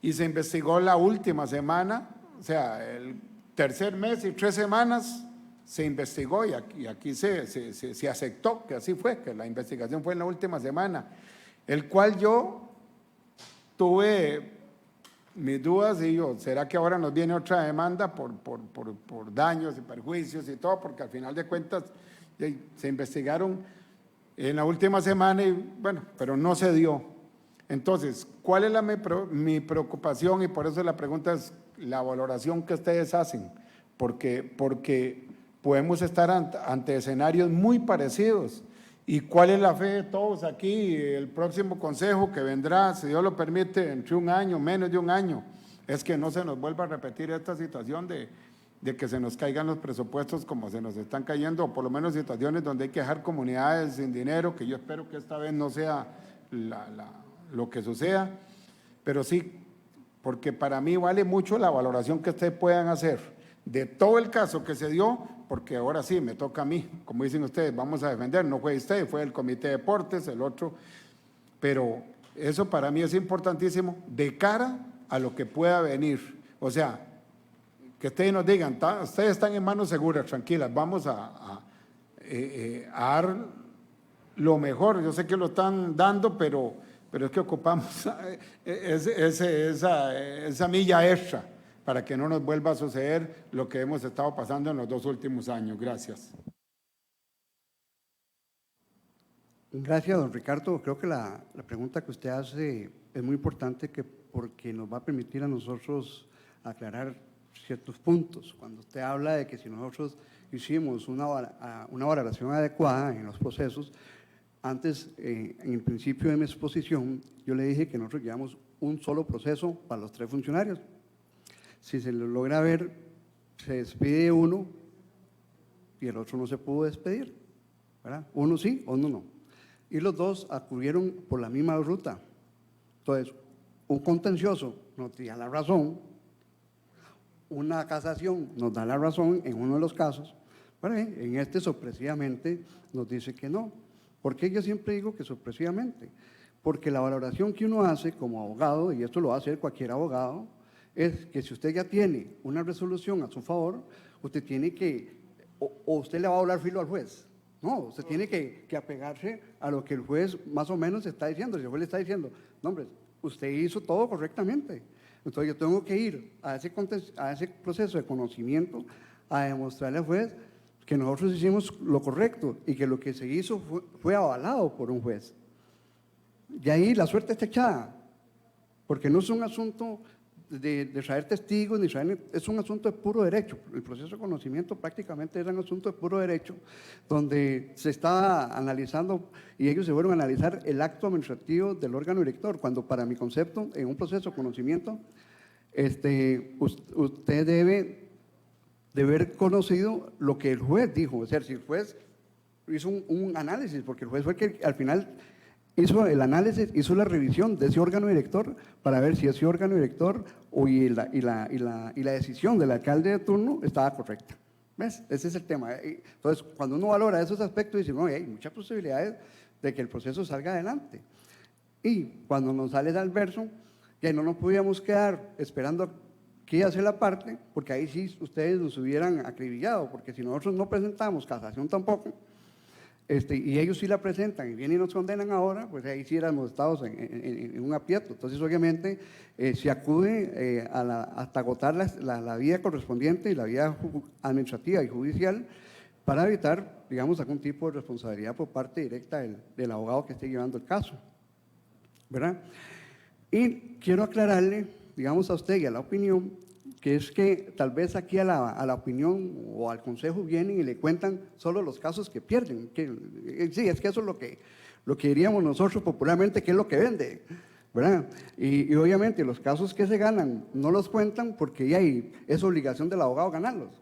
y se investigó la última semana, o sea, el tercer mes y 3 semanas se investigó y aquí se aceptó que así fue, que la investigación fue en la última semana, el cual yo tuve mis dudas y yo, ¿será que ahora nos viene otra demanda por daños y perjuicios y todo? Porque al final de cuentas se investigaron en la última semana y bueno, pero no se dio. Entonces, ¿cuál es mi preocupación? Y por eso la pregunta es la valoración que ustedes hacen, porque podemos estar ante escenarios muy parecidos. ¿Y cuál es la fe de todos aquí? El próximo consejo que vendrá, si Dios lo permite, entre un año, menos de un año, es que no se nos vuelva a repetir esta situación de que se nos caigan los presupuestos como se nos están cayendo, o por lo menos situaciones donde hay que dejar comunidades sin dinero, que yo espero que esta vez no sea lo que suceda, pero sí, porque para mí vale mucho la valoración que ustedes puedan hacer de todo el caso que se dio, porque ahora sí me toca a mí, como dicen ustedes, vamos a defender, no fue usted, fue el Comité de Deportes, el otro, pero eso para mí es importantísimo de cara a lo que pueda venir. O sea, que ustedes nos digan, ustedes están en manos seguras, tranquilas, vamos a dar lo mejor. Yo sé que lo están dando, pero es que ocupamos esa milla extra para que no nos vuelva a suceder lo que hemos estado pasando en los 2 últimos años. Gracias. Gracias, don Ricardo. Creo que la pregunta que usted hace es muy importante porque nos va a permitir a nosotros aclarar ciertos puntos. Cuando usted habla de que si nosotros hicimos una valoración adecuada en los procesos, antes, en el principio de mi exposición, yo le dije que nosotros llevamos un solo proceso para los 3 funcionarios. Si se lo logra ver, se despide uno y el otro no se pudo despedir, ¿verdad? Uno sí, uno no. Y los 2 acudieron por la misma ruta. Entonces, un contencioso nos da la razón, una casación nos da la razón en uno de los casos, ¿verdad? En este sorpresivamente nos dice que no. ¿Por qué yo siempre digo que sorpresivamente? Porque la valoración que uno hace como abogado, y esto lo va a hacer cualquier abogado, es que si usted ya tiene una resolución a su favor, usted tiene que, o usted le va a hablar filo al juez. No, usted tiene que apegarse a lo que el juez más o menos está diciendo. Si el juez le está diciendo, no hombre, usted hizo todo correctamente. Entonces yo tengo que ir a ese proceso de conocimiento a demostrarle al juez que nosotros hicimos lo correcto y que lo que se hizo fue avalado por un juez. Y ahí la suerte está echada, porque no es un asunto de traer testigos, es un asunto de puro derecho. El proceso de conocimiento prácticamente era un asunto de puro derecho, donde se estaba analizando y ellos se fueron a analizar el acto administrativo del órgano director, cuando para mi concepto, en un proceso de conocimiento, usted debe de haber conocido lo que el juez dijo. O sea, si el juez hizo un análisis, porque el juez fue el que al final hizo el análisis, hizo la revisión de ese órgano director para ver si ese órgano director y la decisión del alcalde de turno estaba correcta. ¿Ves? Ese es el tema. Entonces, cuando uno valora esos aspectos, dice, no, hay muchas posibilidades de que el proceso salga adelante. Y cuando nos sale del verso, que no nos podíamos quedar esperando que iba a hacer la parte, porque ahí sí ustedes nos hubieran acribillado, porque si nosotros no presentamos casación tampoco, y ellos sí la presentan y vienen y nos condenan ahora, pues ahí sí éramos estados en un aprieto. Entonces, obviamente, se acude hasta agotar la vía correspondiente y la vía administrativa y judicial para evitar, digamos, algún tipo de responsabilidad por parte directa del abogado que esté llevando el caso, ¿verdad? Y quiero aclararle, digamos, a usted y a la opinión, que es que tal vez aquí a la opinión o al consejo vienen y le cuentan solo los casos que pierden. Sí, es que eso es lo que diríamos nosotros popularmente, que es lo que vende, ¿verdad? Y obviamente los casos que se ganan no los cuentan porque ya es obligación del abogado ganarlos,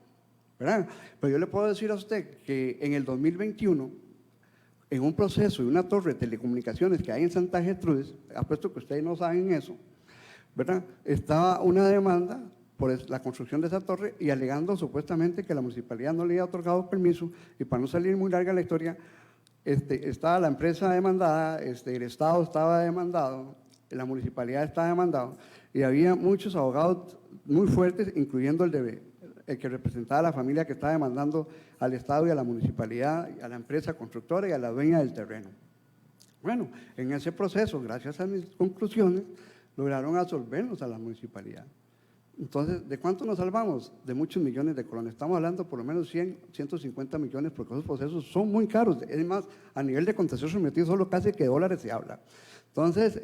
¿verdad? Pero yo le puedo decir a usted que en el 2021, en un proceso de una torre de telecomunicaciones que hay en Santa Gertrudis, apuesto que ustedes no saben eso, ¿verdad? Estaba una demanda por la construcción de esa torre y alegando supuestamente que la municipalidad no le había otorgado permiso, y para no salir muy larga la historia, estaba la empresa demandada, el Estado estaba demandado, la municipalidad estaba demandado, y había muchos abogados muy fuertes, incluyendo el que representaba a la familia que estaba demandando al Estado y a la municipalidad, y a la empresa constructora y a la dueña del terreno. Bueno, en ese proceso, gracias a mis conclusiones, lograron absolvernos a la municipalidad. Entonces, ¿de cuánto nos salvamos? De muchos millones de colones. Estamos hablando por lo menos 100, 150 millones, porque esos procesos son muy caros. Es más, a nivel de contencioso sometido, solo casi que dólares se habla. Entonces,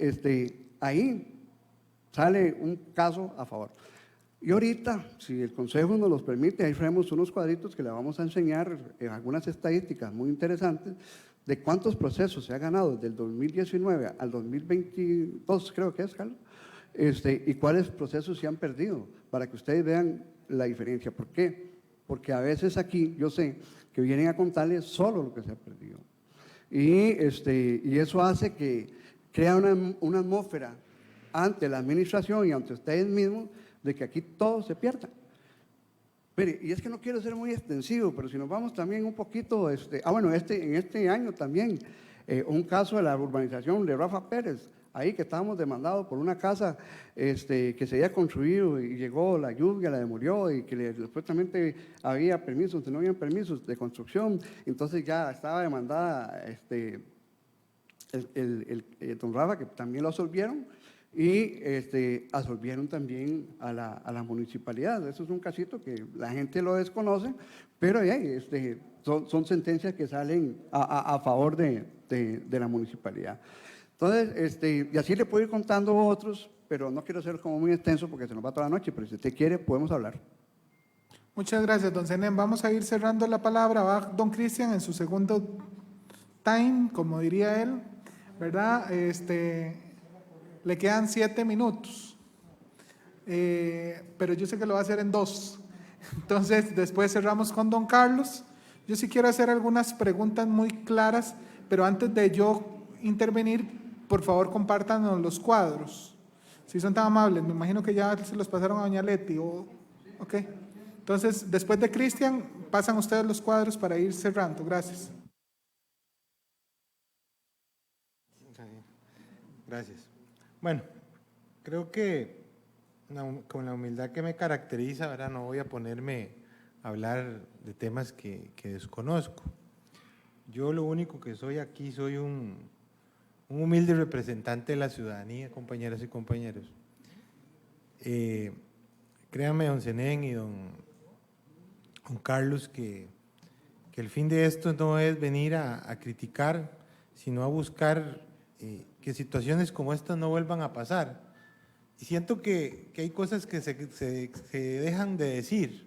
ahí sale un caso a favor. Y ahorita, si el Consejo nos los permite, ahí traemos unos cuadritos que le vamos a enseñar algunas estadísticas muy interesantes de cuántos procesos se ha ganado desde el 2019 al 2022, creo que es, Carlos, y cuáles procesos se han perdido, para que ustedes vean la diferencia. ¿Por qué? Porque a veces aquí, yo sé, que vienen a contarles solo lo que se ha perdido. Y eso hace que crea una atmósfera ante la administración y ante ustedes mismos de que aquí todo se pierda. Mire, y es que no quiero ser muy extensivo, pero si nos vamos también un poquito, bueno, en este año también, un caso de la urbanización de Rafa Pérez, ahí que estábamos demandados por una casa que se había construido y llegó la lluvia, la demolió, y que supuestamente había permisos, no habían permisos de construcción, entonces ya estaba demandada don Rafa, que también lo absolvieron, y absolvieron también a la municipalidad. Eso es un casito que la gente lo desconoce, pero son sentencias que salen a favor de la municipalidad. Entonces, y así le puedo ir contando otros, pero no quiero ser como muy extenso porque se nos va toda la noche, pero si usted quiere podemos hablar. Muchas gracias, don Zenén. Vamos a ir cerrando la palabra. Va don Cristian en su segundo time, como diría él, ¿verdad? Le quedan 7 minutos, pero yo sé que lo va a hacer en 2. Entonces, después cerramos con don Carlos. Yo sí quiero hacer algunas preguntas muy claras, pero antes de yo intervenir, por favor, compártanos los cuadros. Si son tan amables, me imagino que ya se los pasaron a doña Leti. Ok. Entonces, después de Cristian, pasan ustedes los cuadros para ir cerrando. Gracias. Gracias. Bueno, creo que con la humildad que me caracteriza, ¿verdad? No voy a ponerme a hablar de temas que desconozco. Yo lo único que soy aquí, soy un humilde representante de la ciudadanía, compañeras y compañeros. Créanme, don Zenén y don Carlos, que el fin de esto no es venir a criticar, sino a buscar que situaciones como estas no vuelvan a pasar. Y siento que hay cosas que se dejan de decir,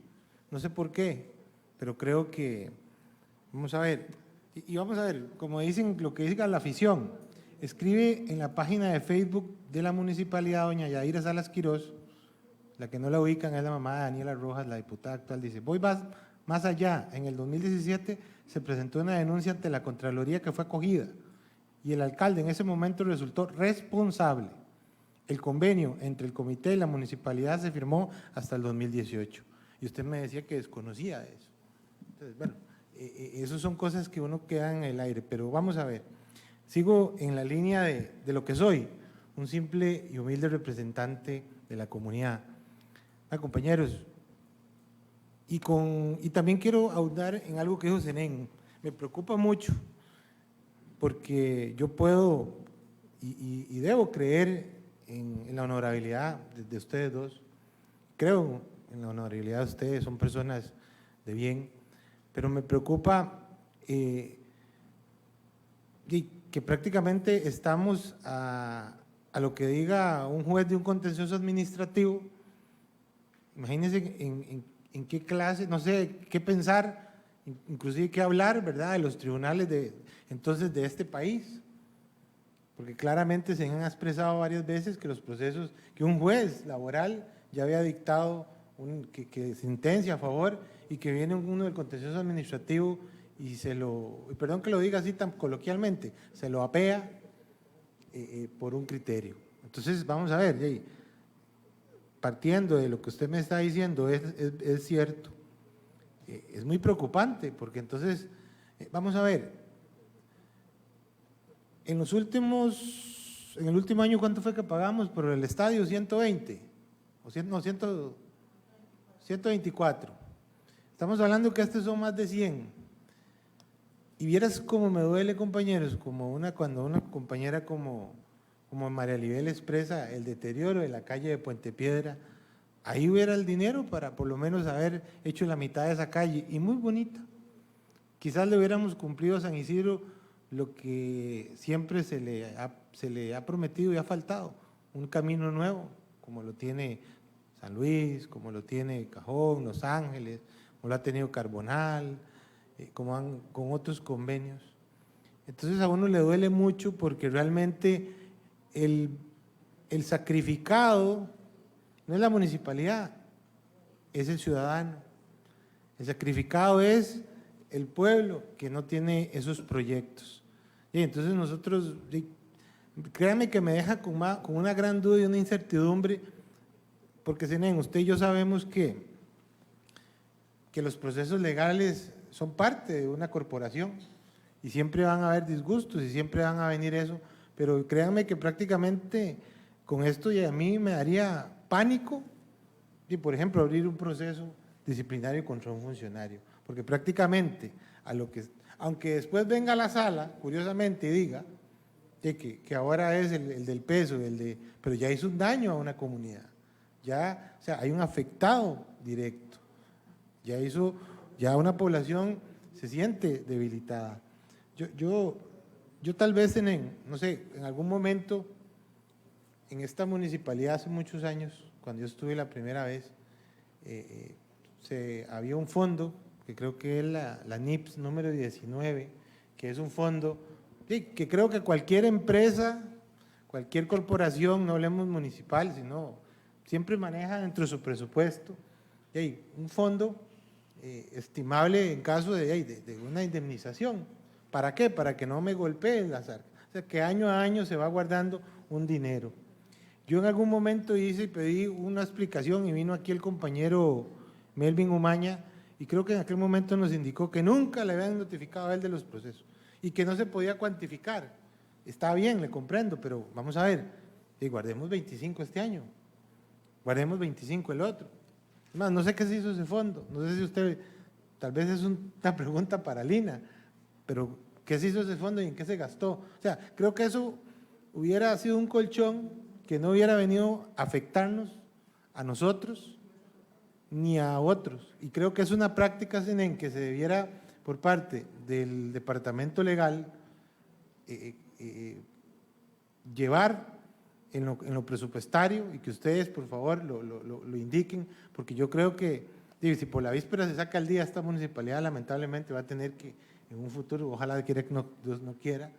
no sé por qué, pero creo que, vamos a ver, y vamos a ver, como dicen, lo que diga la afición, escribe en la página de Facebook de la municipalidad doña Yadira Salas Quirós, la que no la ubican es la mamá de Daniela Rojas, la diputada actual, dice, voy más allá, en el 2017 se presentó una denuncia ante la Contraloría que fue acogida y el alcalde en ese momento resultó responsable. El convenio entre el comité y la municipalidad se firmó hasta el 2018 y usted me decía que desconocía de eso. Entonces, bueno, esas son cosas que uno queda en el aire, pero vamos a ver. sigo en la línea de lo que soy, un simple y humilde representante de la comunidad. Compañeros, y también quiero ahondar en algo que dijo Zenén. Me preocupa mucho porque yo puedo y debo creer en la honorabilidad de ustedes dos. Creo en la honorabilidad de ustedes, son personas de bien, pero me preocupa que prácticamente estamos a lo que diga un juez de un contencioso administrativo. Imagínense en qué clase, no sé qué pensar, inclusive qué hablar, ¿verdad?, de los tribunales entonces de este país, porque claramente se han expresado varias veces que los procesos, que un juez laboral ya había dictado que sentencia a favor y que viene uno del contencioso administrativo y perdón que lo diga así tan coloquialmente, se lo apea por un criterio. Entonces, vamos a ver, partiendo de lo que usted me está diciendo, es cierto, es muy preocupante, porque entonces, vamos a ver, en el último año, ¿cuánto fue que pagamos por el estadio? 120, o 124. Estamos hablando que estos son más de 100. Y vieras cómo me duele, compañeros, cuando una compañera como María Libel expresa el deterioro de la calle de Puente Piedra. Ahí hubiera el dinero para por lo menos haber hecho la mitad de esa calle, y muy bonita. Quizás le hubiéramos cumplido a San Isidro lo que siempre se le ha prometido y ha faltado, un camino nuevo, como lo tiene San Luis, como lo tiene Cajón, Los Ángeles, como lo ha tenido Carbonal, con otros convenios. Entonces a uno le duele mucho porque realmente el sacrificado no es la municipalidad, es el ciudadano. El sacrificado es el pueblo que no tiene esos proyectos. Y entonces nosotros, créanme que me deja con una gran duda y una incertidumbre, porque Zenén, usted y yo sabemos que los procesos legales son parte de una corporación y siempre van a haber disgustos y siempre van a venir eso, pero créanme que prácticamente con esto ya a mí me daría pánico, y por ejemplo abrir un proceso disciplinario contra un funcionario, porque prácticamente aunque después venga a la sala, curiosamente, y diga que ahora es el del peso, pero ya hizo un daño a una comunidad, o sea, hay un afectado directo, ya una población se siente debilitada. Yo tal vez no sé, en algún momento en esta municipalidad hace muchos años, cuando yo estuve la primera vez, había un fondo, que creo que es la NIPS número 19, que es un fondo que creo que cualquier empresa, cualquier corporación, no hablemos municipal, sino siempre maneja dentro de su presupuesto, un fondo estimable en caso de una indemnización. ¿Para qué? Para que no me golpeen las arcas. O sea, que año a año se va guardando un dinero. Yo en algún momento pedí una explicación y vino aquí el compañero Melvin Umaña y creo que en aquel momento nos indicó que nunca le habían notificado a él de los procesos y que no se podía cuantificar. Está bien, le comprendo, pero vamos a ver, guardemos 25 este año, guardemos 25 el otro. Además, no sé qué se hizo ese fondo, no sé si usted, tal vez es una pregunta para Lina, pero ¿qué se hizo ese fondo y en qué se gastó? O sea, creo que eso hubiera sido un colchón que no hubiera venido a afectarnos a nosotros ni a otros. Y creo que es una práctica en que se debiera, por parte del Departamento Legal, llevar en lo presupuestario y que ustedes, por favor, lo indiquen, porque yo creo que si por la víspera se saca el día esta municipalidad, lamentablemente va a tener que, en un futuro, ojalá quiera que Dios no quiera,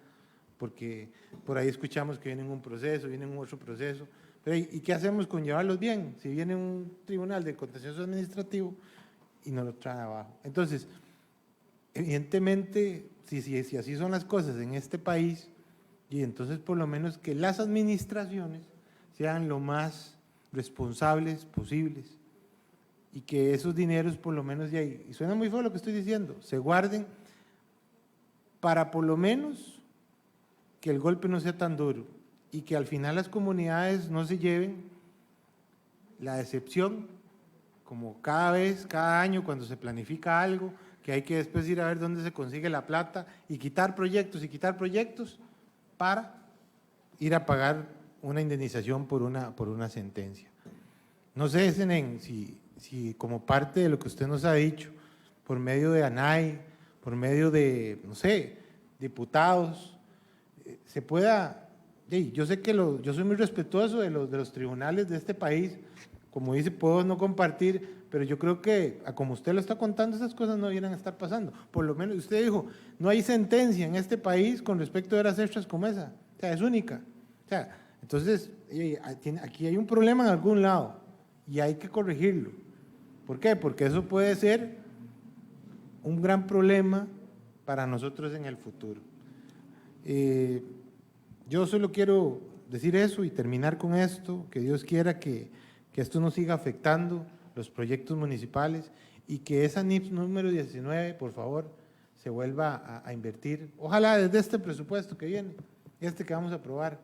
porque por ahí escuchamos que viene un proceso, viene un otro proceso, pero ¿y qué hacemos con llevarlos bien? Si viene un tribunal de contencioso administrativo y nos lo trae abajo. Entonces, evidentemente, si así son las cosas en este país, y entonces por lo menos que las administraciones sean lo más responsables posibles y que esos dineros por lo menos, y suena muy feo lo que estoy diciendo, se guarden para por lo menos que el golpe no sea tan duro y que al final las comunidades no se lleven la decepción, como cada vez, cada año, cuando se planifica algo, que hay que después ir a ver dónde se consigue la plata y quitar proyectos para ir a pagar una indemnización por una sentencia. No sé, Zenén, si como parte de lo que usted nos ha dicho, por medio de ANAI, por medio de, no sé, diputados, se pueda, yo sé que yo soy muy respetuoso de los tribunales de este país, como dice, puedo no compartir, pero yo creo que, como usted lo está contando, esas cosas no deberían estar pasando. Por lo menos, usted dijo, no hay sentencia en este país con respecto a horas extras como esa. O sea, es única. O sea, entonces, aquí hay un problema en algún lado y hay que corregirlo. ¿Por qué? Porque eso puede ser un gran problema para nosotros en el futuro. Yo solo quiero decir eso y terminar con esto, que Dios quiera que esto no siga afectando los proyectos municipales y que esa NIPS número 19, por favor, se vuelva a invertir. Ojalá desde este presupuesto que viene, que vamos a aprobar,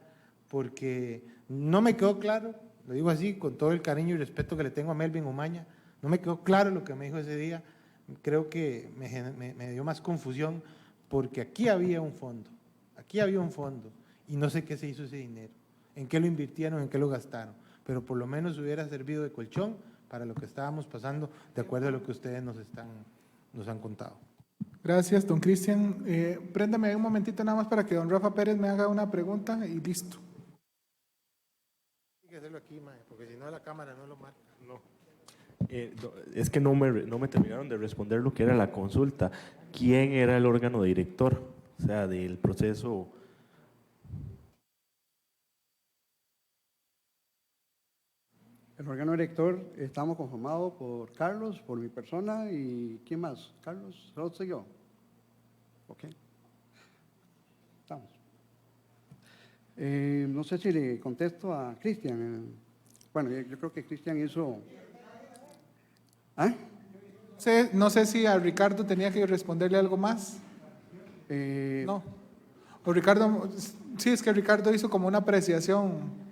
porque no me quedó claro, lo digo así, con todo el cariño y respeto que le tengo a Melvin Umaña, no me quedó claro lo que me dijo ese día, creo que me dio más confusión, porque aquí había un fondo, y no sé qué se hizo ese dinero, en qué lo invirtieron, en qué lo gastaron, pero por lo menos hubiera servido de colchón para lo que estábamos pasando, de acuerdo a lo que ustedes nos han contado. Gracias, don Cristian. Préndame un momentito nada más para que don Rafa Pérez me haga una pregunta y listo. Hay que hacerlo aquí, porque si no la cámara no lo marca. No. Es que no me terminaron de responder lo que era la consulta. ¿Quién era el órgano director? O sea, del proceso. El órgano director estamos conformados por Carlos, por mi persona y ¿quién más? Carlos, solo soy yo. Ok. Estamos. No sé si le contesto a Cristian. Bueno, yo creo que Cristian hizo... ¿Ah? No sé si a Ricardo tenía que responderle algo más. No. O Ricardo, sí, es que Ricardo hizo como una apreciación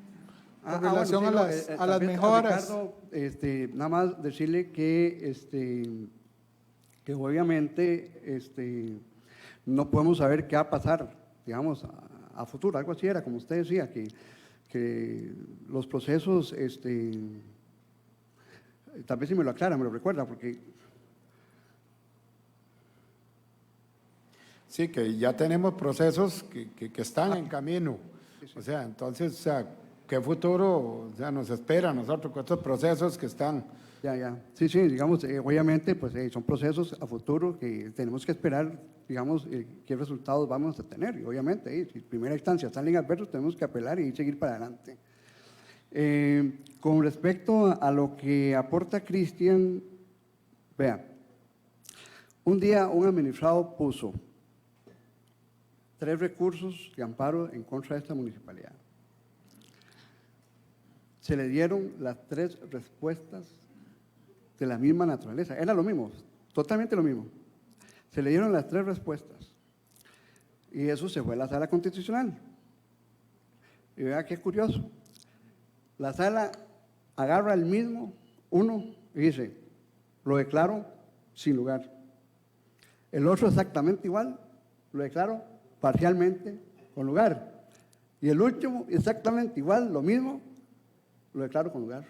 con relación bueno, a las mejoras. Ricardo, nada más decirle que obviamente no podemos saber qué va a pasar, digamos, a futuro, algo así era, como usted decía, que los procesos, tal vez si me lo aclara, me lo recuerda, porque... Sí, que ya tenemos procesos que están en camino. O sea, entonces, ¿qué futuro nos espera a nosotros con estos procesos que están? Ya. Sí, digamos, obviamente, pues son procesos a futuro que tenemos que esperar, digamos, qué resultados vamos a tener. Y obviamente, si en primera instancia salen adversos, tenemos que apelar y seguir para adelante. Con respecto a lo que aporta Cristian, vea, un día un administrado puso 3 recursos de amparo en contra de esta municipalidad. Se le dieron las 3 respuestas de la misma naturaleza. Era lo mismo, totalmente lo mismo. Se le dieron las 3 respuestas. Y eso se fue a la sala constitucional. Y vea qué curioso. La sala agarra el mismo, uno, y dice, lo declaro sin lugar. El otro exactamente igual, lo declaro parcialmente con lugar. Y el último, exactamente igual, lo mismo, lo declaro con lugar.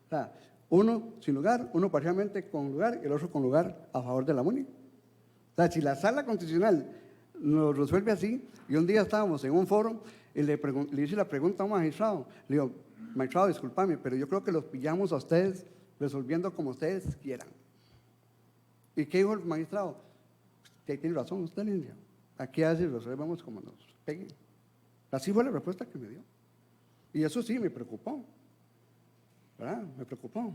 O sea, uno sin lugar, uno parcialmente con lugar y el otro con lugar a favor de la MUNI. O sea, si la sala constitucional nos resuelve así, y un día estábamos en un foro y le hice la pregunta a un magistrado, le digo, magistrado, discúlpame, pero yo creo que los pillamos a ustedes resolviendo como ustedes quieran. ¿Y qué dijo el magistrado? Que tiene razón usted, Lidia. Aquí así resolvemos como nos peguen. Así fue la respuesta que me dio. Y eso sí me preocupó, ¿verdad? Me preocupó.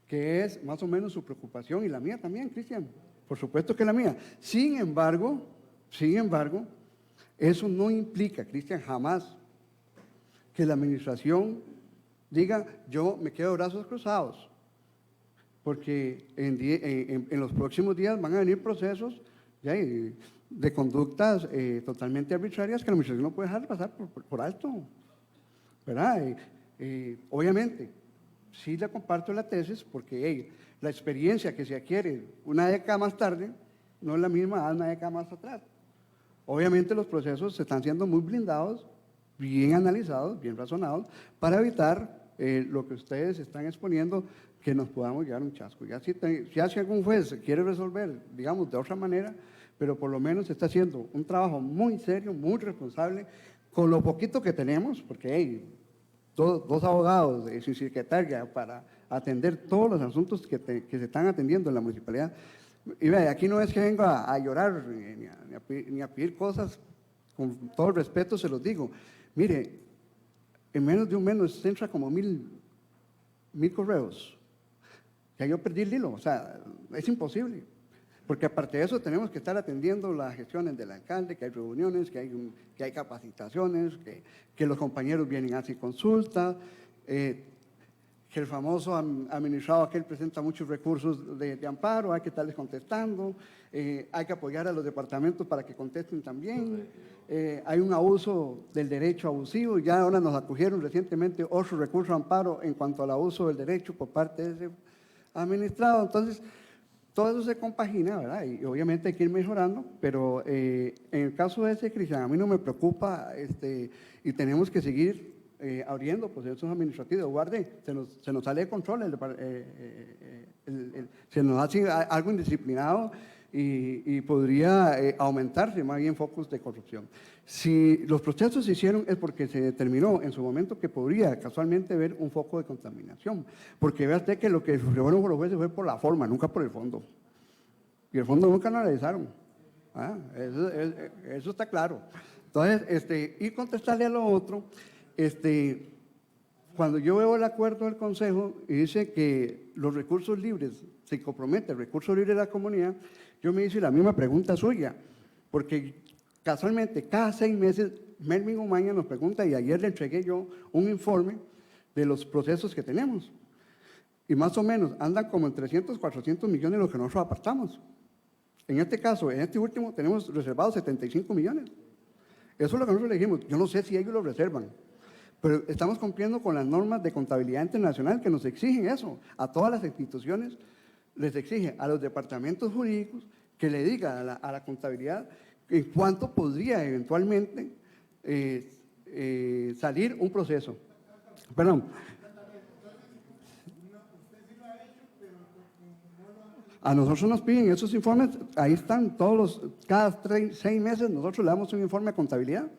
Que es más o menos su preocupación y la mía también, Cristian. Por supuesto que la mía. Sin embargo, eso no implica, Cristian, jamás que la administración diga, yo me quedo de brazos cruzados, porque en los próximos días van a venir procesos, de conductas totalmente arbitrarias que la administración no puede dejar pasar por alto, ¿verdad? Obviamente, sí le comparto la tesis porque la experiencia que se adquiere una década más tarde no es la misma a una década más atrás. Obviamente los procesos se están siendo muy blindados, bien analizados, bien razonados, para evitar lo que ustedes están exponiendo, que nos podamos llevar un chasco. Ya si algún juez quiere resolver, digamos, de otra manera, pero por lo menos se está haciendo un trabajo muy serio, muy responsable, con lo poquito que tenemos, porque hay dos abogados sin secretaria para atender todos los asuntos que se están atendiendo en la municipalidad. Y vea, aquí no es que venga a llorar ni a pedir cosas, con todo el respeto se los digo. Mire, en menos de un mes nos entra como 1000 correos. Ya yo perdí el hilo, o sea, es imposible. Porque aparte de eso tenemos que estar atendiendo las gestiones del alcalde, que hay reuniones, que hay capacitaciones, que los compañeros vienen a hacer consulta, que el famoso administrado aquel presenta muchos recursos de amparo, hay que estarles contestando, hay que apoyar a los departamentos para que contesten también, hay un abuso del derecho abusivo, ya ahora nos acogieron recientemente otro recurso de amparo en cuanto al abuso del derecho por parte de ese administrado. Entonces, todo eso se compagina, ¿verdad? Y obviamente hay que ir mejorando, pero en el caso de ese, Cristian, a mí no me preocupa y tenemos que seguir abriendo procesos administrativos. Guarde, se nos sale de control, se nos hace algo indisciplinado y podría aumentarse más bien focos de corrupción. Si los procesos se hicieron es porque se determinó en su momento que podría casualmente haber un foco de contaminación, porque vea usted que lo que sufrieron los jueces fue por la forma, nunca por el fondo. Y el fondo nunca lo analizaron. Eso está claro. Entonces, y contestarle a lo otro, cuando yo veo el acuerdo del Consejo y dice que los recursos libres, se compromete el recurso libre de la comunidad, yo me hice la misma pregunta suya, porque casualmente cada 6 meses Melvin Umaña nos pregunta, y ayer le entregué yo un informe de los procesos que tenemos, y más o menos andan como en 300, 400 millones los que nosotros apartamos. En este caso, en este último, tenemos reservados 75 millones. Eso es lo que nosotros le dijimos. Yo no sé si ellos lo reservan, pero estamos cumpliendo con las normas de contabilidad internacional que nos exigen eso. A todas las instituciones les exige, a los departamentos jurídicos, que le diga a la contabilidad en cuánto podría eventualmente salir un proceso. Perdón. A nosotros nos piden esos informes, ahí están cada 6 meses nosotros le damos un informe de contabilidad,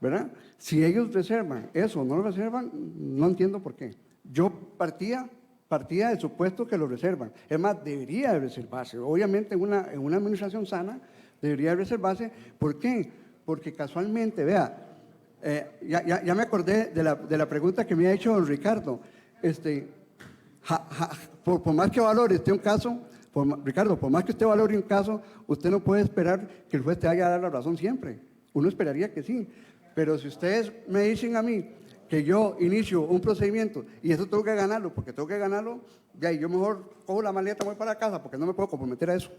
¿verdad? Si ellos reservan eso o no lo reservan, no entiendo por qué. Yo partía del supuesto que lo reservan. Es más, debería de reservarse. Obviamente en una administración sana debería de reservarse. ¿Por qué? Porque casualmente, vea, ya me acordé de la pregunta que me ha hecho don Ricardo. Por más que valore usted un caso, Ricardo, por más que usted valore un caso, usted no puede esperar que el juez te vaya a dar la razón siempre. Uno esperaría que sí. Pero si ustedes me dicen a mí que yo inicio un procedimiento y eso tengo que ganarlo, porque tengo que ganarlo, ya, y yo mejor cojo la maleta y voy para casa porque no me puedo comprometer a eso.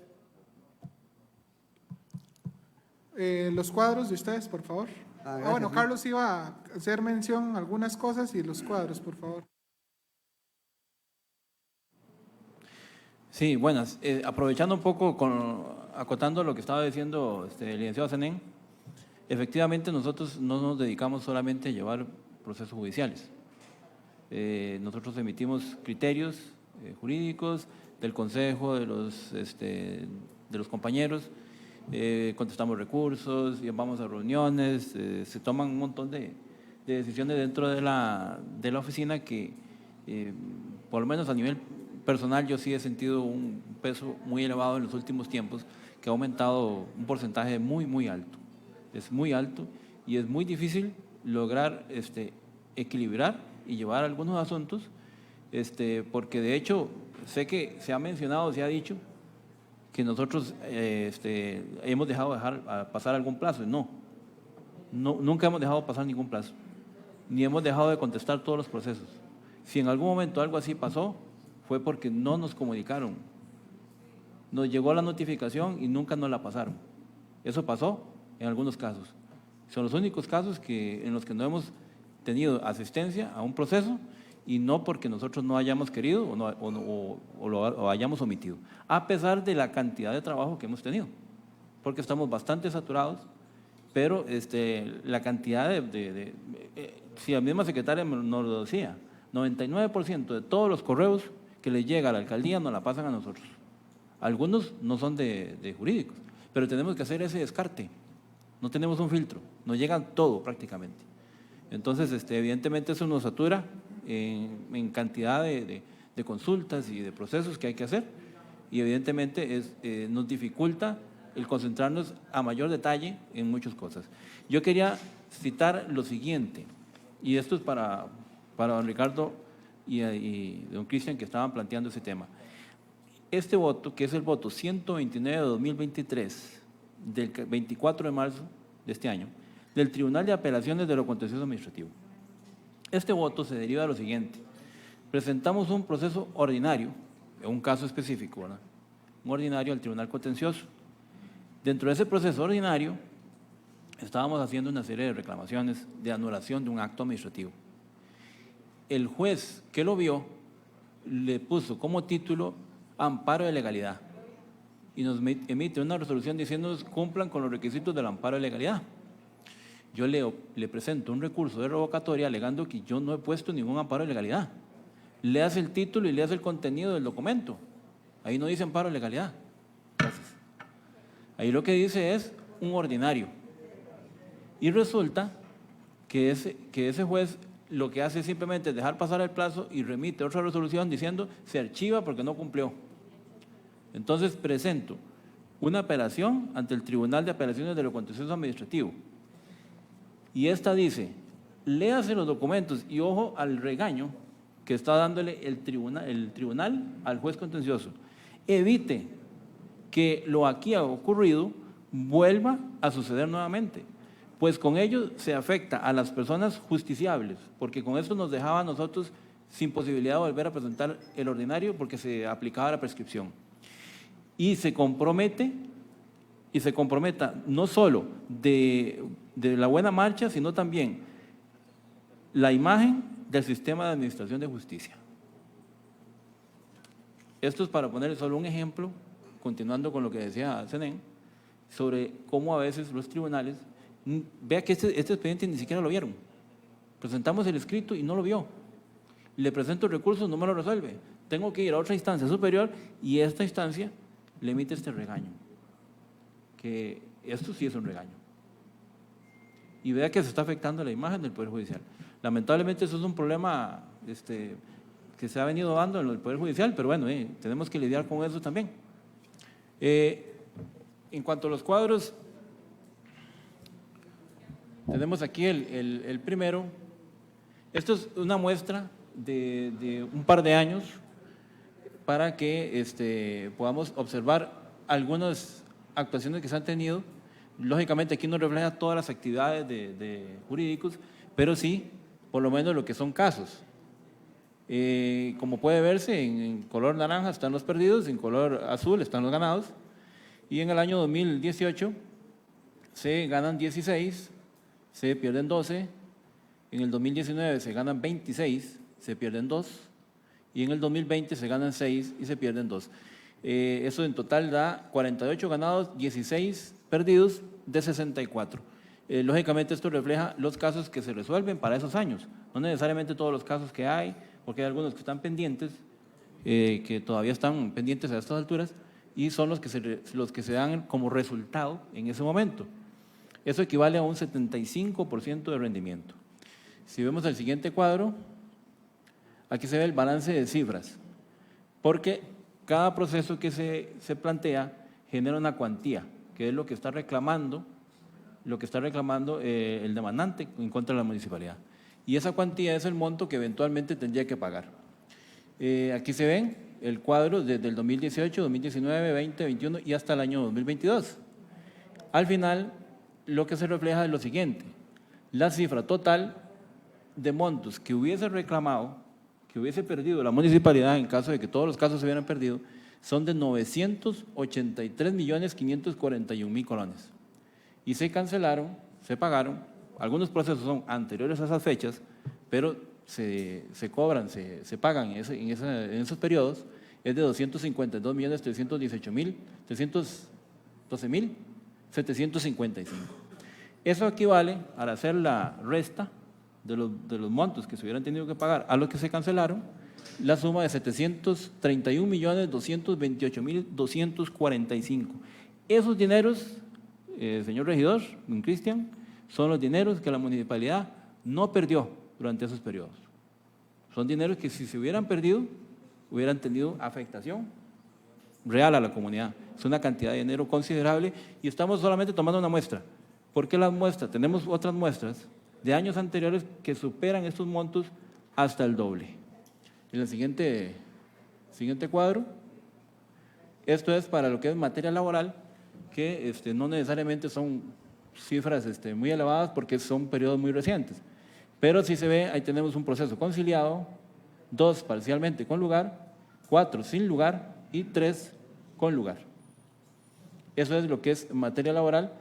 Los cuadros de ustedes, por favor. Gracias, Bueno, sí. Carlos iba a hacer mención a algunas cosas y los cuadros, por favor. Sí, buenas. Aprovechando un poco, acotando lo que estaba diciendo el licenciado Zenén, efectivamente nosotros no nos dedicamos solamente a llevar procesos judiciales. Nosotros emitimos criterios jurídicos del consejo, de los compañeros, contestamos recursos, vamos a reuniones, se toman un montón de decisiones dentro de la oficina que, por lo menos a nivel personal, yo sí he sentido un peso muy elevado en los últimos tiempos, que ha aumentado un porcentaje muy, muy alto. Es muy alto y es muy difícil lograr equilibrar y llevar algunos asuntos, porque de hecho sé que se ha mencionado, se ha dicho que nosotros hemos dejado pasar algún plazo. No, nunca hemos dejado pasar ningún plazo, ni hemos dejado de contestar todos los procesos. Si en algún momento algo así pasó, fue porque no nos comunicaron. Nos llegó la notificación y nunca nos la pasaron. Eso pasó en algunos casos. Son los únicos casos en los que no hemos tenido asistencia a un proceso y no porque nosotros no hayamos querido o lo hayamos omitido, a pesar de la cantidad de trabajo que hemos tenido, porque estamos bastante saturados, pero la cantidad si la misma secretaria nos lo decía, 99% de todos los correos que le llega a la alcaldía nos la pasan a nosotros. Algunos no son de jurídicos, pero tenemos que hacer ese descarte. No tenemos un filtro, nos llega todo prácticamente. Entonces, evidentemente eso nos satura en cantidad de consultas y de procesos que hay que hacer y evidentemente nos dificulta el concentrarnos a mayor detalle en muchas cosas. Yo quería citar lo siguiente, y esto es para don Ricardo y don Cristian que estaban planteando ese tema. Este voto, que es el voto 129 de 2023, del 24 de marzo de este año, del Tribunal de Apelaciones de lo Contencioso Administrativo. Este voto se deriva de lo siguiente. Presentamos un proceso ordinario, en un caso específico, ¿verdad? Un ordinario al Tribunal Contencioso. Dentro de ese proceso ordinario, estábamos haciendo una serie de reclamaciones de anulación de un acto administrativo. El juez que lo vio le puso como título amparo de legalidad y nos emite una resolución diciéndonos cumplan con los requisitos del amparo de legalidad. Yo le presento un recurso de revocatoria alegando que yo no he puesto ningún amparo de legalidad. Le hace el título y le hace el contenido del documento. Ahí no dice amparo de legalidad. Gracias. Ahí lo que dice es un ordinario. Y resulta que ese juez lo que hace es simplemente dejar pasar el plazo y remite otra resolución diciendo se archiva porque no cumplió. Entonces presento una apelación ante el Tribunal de Apelaciones de lo Contencioso Administrativo. Y esta dice, léase los documentos y ojo al regaño que está dándole el tribunal al juez contencioso. Evite que lo aquí ha ocurrido vuelva a suceder nuevamente, pues con ello se afecta a las personas justiciables, porque con esto nos dejaba a nosotros sin posibilidad de volver a presentar el ordinario porque se aplicaba la prescripción. Y se comprometa no solo de la buena marcha, sino también la imagen del sistema de administración de justicia. Esto es para poner solo un ejemplo, continuando con lo que decía Zenén, sobre cómo a veces los tribunales, vea que este expediente ni siquiera lo vieron. Presentamos el escrito y no lo vio. Le presento el recurso, no me lo resuelve. Tengo que ir a otra instancia superior y esta instancia le emite este regaño. Que esto sí es un regaño. Y vea que se está afectando la imagen del Poder Judicial. Lamentablemente eso es un problema que se ha venido dando en el Poder Judicial, pero bueno, tenemos que lidiar con eso también. En cuanto a los cuadros, tenemos aquí el primero. Esto es una muestra de un par de años para que podamos observar algunas actuaciones que se han tenido. Lógicamente aquí no refleja todas las actividades de jurídicos, pero sí, por lo menos lo que son casos. Como puede verse, en color naranja están los perdidos, en color azul están los ganados, y en el año 2018 se ganan 16, se pierden 12, en el 2019 se ganan 26, se pierden 2, y en el 2020 se ganan 6 y se pierden 2. Eso en total da 48 ganados, 16 perdidos de 64. Lógicamente esto refleja los casos que se resuelven para esos años, no necesariamente todos los casos que hay, porque hay algunos que están pendientes, que todavía están pendientes a estas alturas, y son los que se dan como resultado en ese momento. Eso equivale a un 75% de rendimiento. Si vemos el siguiente cuadro, aquí se ve el balance de cifras, porque cada proceso que se plantea genera una cuantía, que es lo que está reclamando el demandante en contra de la municipalidad. Y esa cuantía es el monto que eventualmente tendría que pagar. Aquí se ven el cuadro desde el 2018, 2019, 20, 21 y hasta el año 2022. Al final, lo que se refleja es lo siguiente: la cifra total de montos que hubiese reclamado, que hubiese perdido la municipalidad en caso de que todos los casos se hubieran perdido, son de 983.541.000 colones. y se cancelaron, se pagaron. Algunos procesos son anteriores a esas fechas, pero se cobran, se pagan en esos periodos, es de 252.312.755. Eso equivale, al hacer la resta de los montos que se hubieran tenido que pagar a los que se cancelaron, la suma de 731.228.245. Esos dineros, señor regidor, don Cristian, son los dineros que la municipalidad no perdió durante esos periodos. Son dineros que si se hubieran perdido, hubieran tenido afectación real a la comunidad. Es una cantidad de dinero considerable y estamos solamente tomando una muestra. ¿Por qué las muestras? Tenemos otras muestras de años anteriores que superan estos montos hasta el doble. En el siguiente cuadro, esto es para lo que es materia laboral, que no necesariamente son cifras muy elevadas porque son periodos muy recientes. Pero si se ve, ahí tenemos un proceso conciliado, 2 parcialmente con lugar, 4 sin lugar y 3 con lugar. Eso es lo que es materia laboral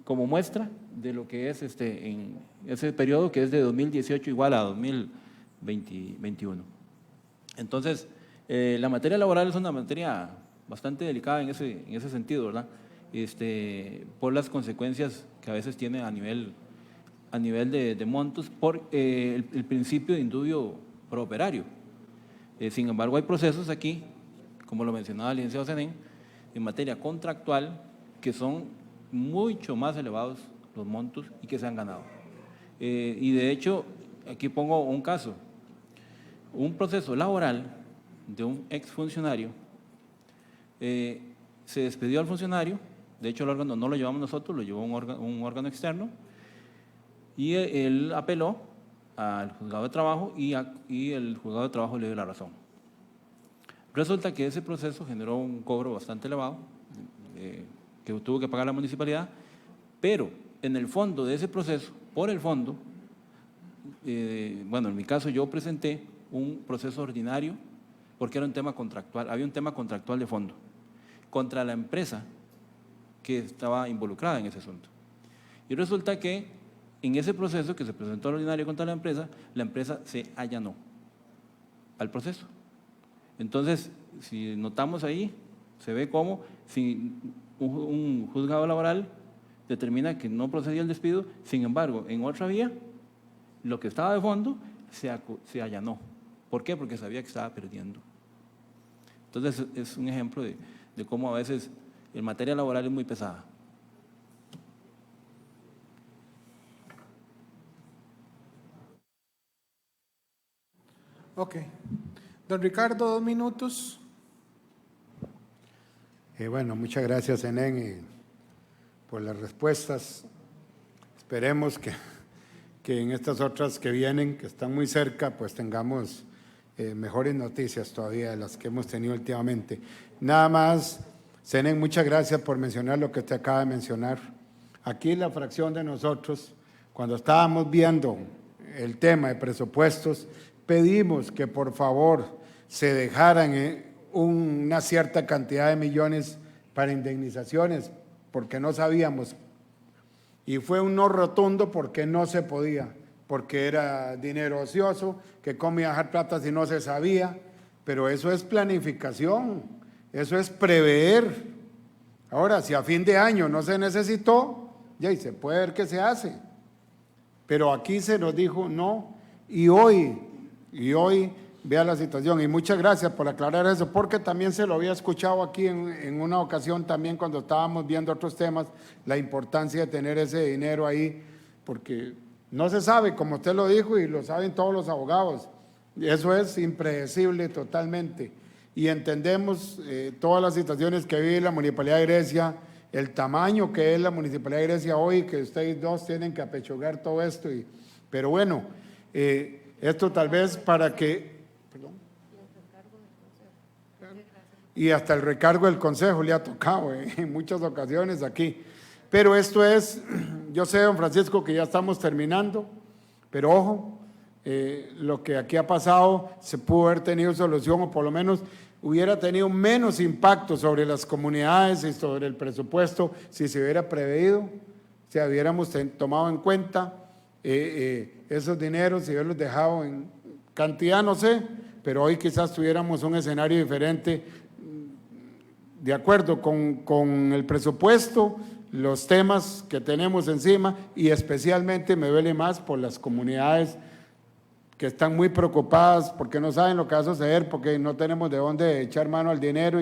como muestra de lo que es en ese periodo que es de 2018 igual a 2021. Entonces, la materia laboral es una materia bastante delicada en ese sentido, ¿verdad? Por las consecuencias que a veces tiene a nivel de montos por el principio de indubio prooperario. Sin embargo, hay procesos aquí, como lo mencionaba el licenciado Zenén, en materia contractual que son mucho más elevados los montos y que se han ganado. Y de hecho, aquí pongo un caso, un proceso laboral de un exfuncionario, se despidió al funcionario, de hecho el órgano no lo llevamos nosotros, lo llevó un órgano externo, y él apeló al juzgado de trabajo y el juzgado de trabajo le dio la razón. Resulta que ese proceso generó un cobro bastante elevado que tuvo que pagar la municipalidad, pero en el fondo de ese proceso, por el fondo, bueno, en mi caso yo presenté un proceso ordinario porque era un tema contractual, había un tema contractual de fondo contra la empresa que estaba involucrada en ese asunto. Y resulta que en ese proceso que se presentó al ordinario contra la empresa se allanó al proceso. Entonces, si notamos ahí, se ve cómo si un juzgado laboral determina que no procedía el despido, sin embargo, en otra vía, lo que estaba de fondo se allanó. ¿Por qué? Porque sabía que estaba perdiendo. Entonces, es un ejemplo de cómo a veces en materia laboral es muy pesada. Ok. Don Ricardo, 2 minutos. Bueno, muchas gracias, Zenén, por las respuestas. Esperemos que en estas otras que vienen, que están muy cerca, pues tengamos mejores noticias todavía de las que hemos tenido últimamente. Nada más, Zenén, muchas gracias por mencionar lo que usted acaba de mencionar. Aquí la fracción de nosotros, cuando estábamos viendo el tema de presupuestos, pedimos que por favor se dejaran una cierta cantidad de millones para indemnizaciones, porque no sabíamos. Y fue un no rotundo porque no se podía, porque era dinero ocioso, que cómo iba a dejar plata si no se sabía. Pero eso es planificación, eso es prever. Ahora, si a fin de año no se necesitó, ya se puede ver qué se hace. Pero aquí se nos dijo no, y hoy vea la situación. Y muchas gracias por aclarar eso, porque también se lo había escuchado aquí en una ocasión también cuando estábamos viendo otros temas, la importancia de tener ese dinero ahí, porque no se sabe, como usted lo dijo y lo saben todos los abogados, eso es impredecible totalmente. Y entendemos todas las situaciones que vive la Municipalidad de Grecia, el tamaño que es la Municipalidad de Grecia hoy, que ustedes dos tienen que apechugar todo esto. Pero bueno, esto tal vez para que... Y hasta el recargo del Consejo le ha tocado en muchas ocasiones aquí. Pero esto es, yo sé, don Francisco, que ya estamos terminando, pero ojo, lo que aquí ha pasado se pudo haber tenido solución, o por lo menos hubiera tenido menos impacto sobre las comunidades y sobre el presupuesto si se hubiera preveído, sea, hubiéramos tomado en cuenta esos dineros y haberlos dejado en cantidad, no sé, pero hoy quizás tuviéramos un escenario diferente de acuerdo con el presupuesto, los temas que tenemos encima y especialmente me duele más por las comunidades que están muy preocupadas porque no saben lo que va a suceder, porque no tenemos de dónde echar mano al dinero,